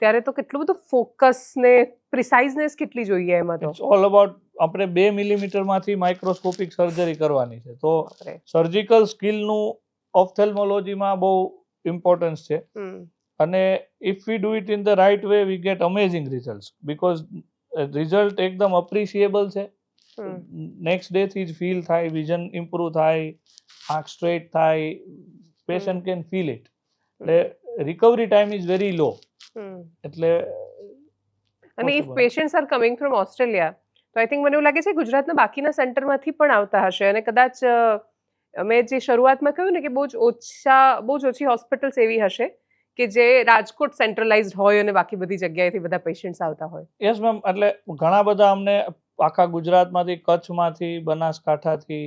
ત્યારે તો કેટલું બધું ફોકસ ને પ્રિસાઇઝનેસ કેટલી જોઈએ એમાં. તો ઇટ્સ ઓલ અબાઉટ, આપણે 2 મિલીમીટરમાંથી માઇક્રોસ્કોપિક સર્જરી કરવાની છે, તો સર્જિકલ સ્કિલનું ઓપ્થેલ્મોલોજીમાં બહુ ઇમ્પોર્ટન્સ છે. અને if we do it in the right way, we get amazing result, because result એકદમ અપ્રિશિએબલ છે. નેક્સ્ટ ડે થી જ ફીલ થાય, વિઝન ઇમ્પ્રુવ થાય, આંખ સ્ટ્રેટ થાય, પેશન્ટ કેન ફીલ ઇટ. એટલે રિકવરી ટાઈમ ઇઝ વેરી લો. એટલે અને if patients R coming from Australia તો આઈ થિંક મને એવું લાગે છે ગુજરાતના બાકીના સેન્ટરમાંથી પણ આવતા હશે અને કદાચ મેં જે શરૂઆતમાં કહ્યું ને કે બહુ જ ઓછી હોસ્પિટલ્સ એવી હશે કે જે રાજકોટ સેન્ટ્રલાઇઝડ હોય અને બાકી બધી જગ્યાએથી બધા પેશન્ટ્સ આવતા હોય. યસ મેમ, એટલે ઘણા બધા અમને આખા ગુજરાતમાંથી, કચ્છમાંથી, બનાસકાંઠાથી,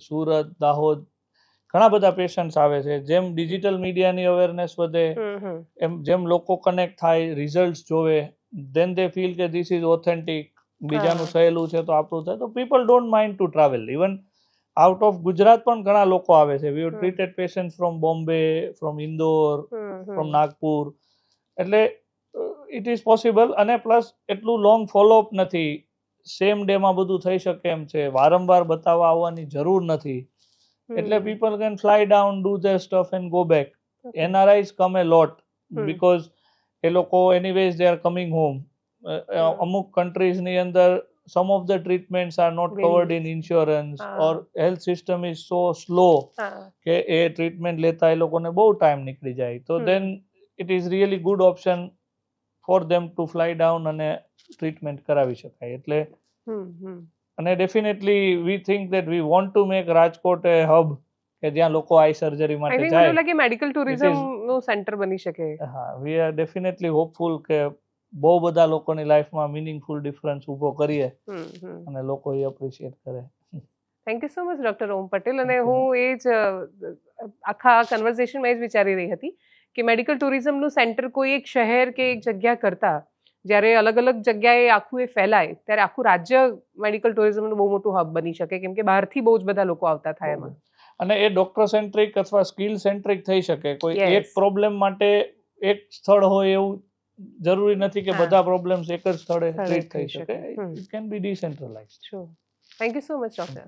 સુરત, દાહોદ ઘણા બધા પેશન્ટ્સ આવે છે. જેમ ડિજિટલ મીડિયાની અવેરનેસ વધે એમ જેમ લોકો કનેક્ટ થાય, રિઝલ્ટ જોવે, ધેન દે ફીલ કે ધીસ ઇઝ ઓથેન્ટિક, બીજાનું થયેલું છે તો આપણું થાય, તો people don't mind to travel. Even out of Gujarat પણ ઘણા લોકો આવે છે. We have treated patients from Bombay, from Indore, from Nagpur. એટલે ઇટ ઇઝ પોસિબલ. અને પ્લસ એટલું લોંગ ફોલોઅપ નથી, સેમ ડે માં બધું થઈ શકે એમ છે, વારંવાર બતાવવા આવવાની જરૂર નથી. એટલે people can fly down, do their stuff and go back. NRIs come a lot because એ લોકો anyways they are coming home. અમુક countries ની અંદર some of the treatments are not covered in insurance or health system is so slow કે એ treatment લેતા એ લોકોને બહુ time નીકળી જાય. તો then it is really good option for them to fly down અને ટ્રીટમેન્ટ કરાવી શકાય. એટલે અને definitely V think that we want to make Rajkot A hub કે જ્યાં લોકો આઈ સર્જરી માટે જાય. મને લાગે મેડિકલ ટુરિઝમ નું સેન્ટર બની શકે. હા, વી આર ડેફિનેટલી હોપફુલ કે બહુ બધા લોકોની લાઈફમાં મિનિંગફુલ ડિફરન્સ ઊભો કરીએ અને લોકો એ એપ્રિશિએટ કરે. Thank you so much doctor Om Patel. અને હું એ જ આખા કન્વર્ઝેશનમાં એ જ વિચારી રહી હતી કે મેડિકલ ટુરિઝમનું સેન્ટર કોઈ એક શહેર કે એક જગ્યા કરતા જ્યારે અલગ અલગ જગ્યાએ આખું એ ફેલાય ત્યારે આખું રાજ્ય મેડિકલ ટુરિઝમનું બહુ મોટું હબ બની શકે, કેમ કે બહારથી બહુ જ બધા લોકો આવતા થાય એમાં. અને એ ડોક્ટર સેન્ટ્રિક અથવા સ્કિલ સેન્ટ્રિક થઈ શકે. કોઈ એક પ્રોબ્લેમ માટે એક સ્થળ હોય એવું જરૂરી નથી કે બધા પ્રોબ્લેમ્સ એક જ સ્થળે ટ્રીટ થઈ શકે. It can be decentralised. Thank you so much doctor.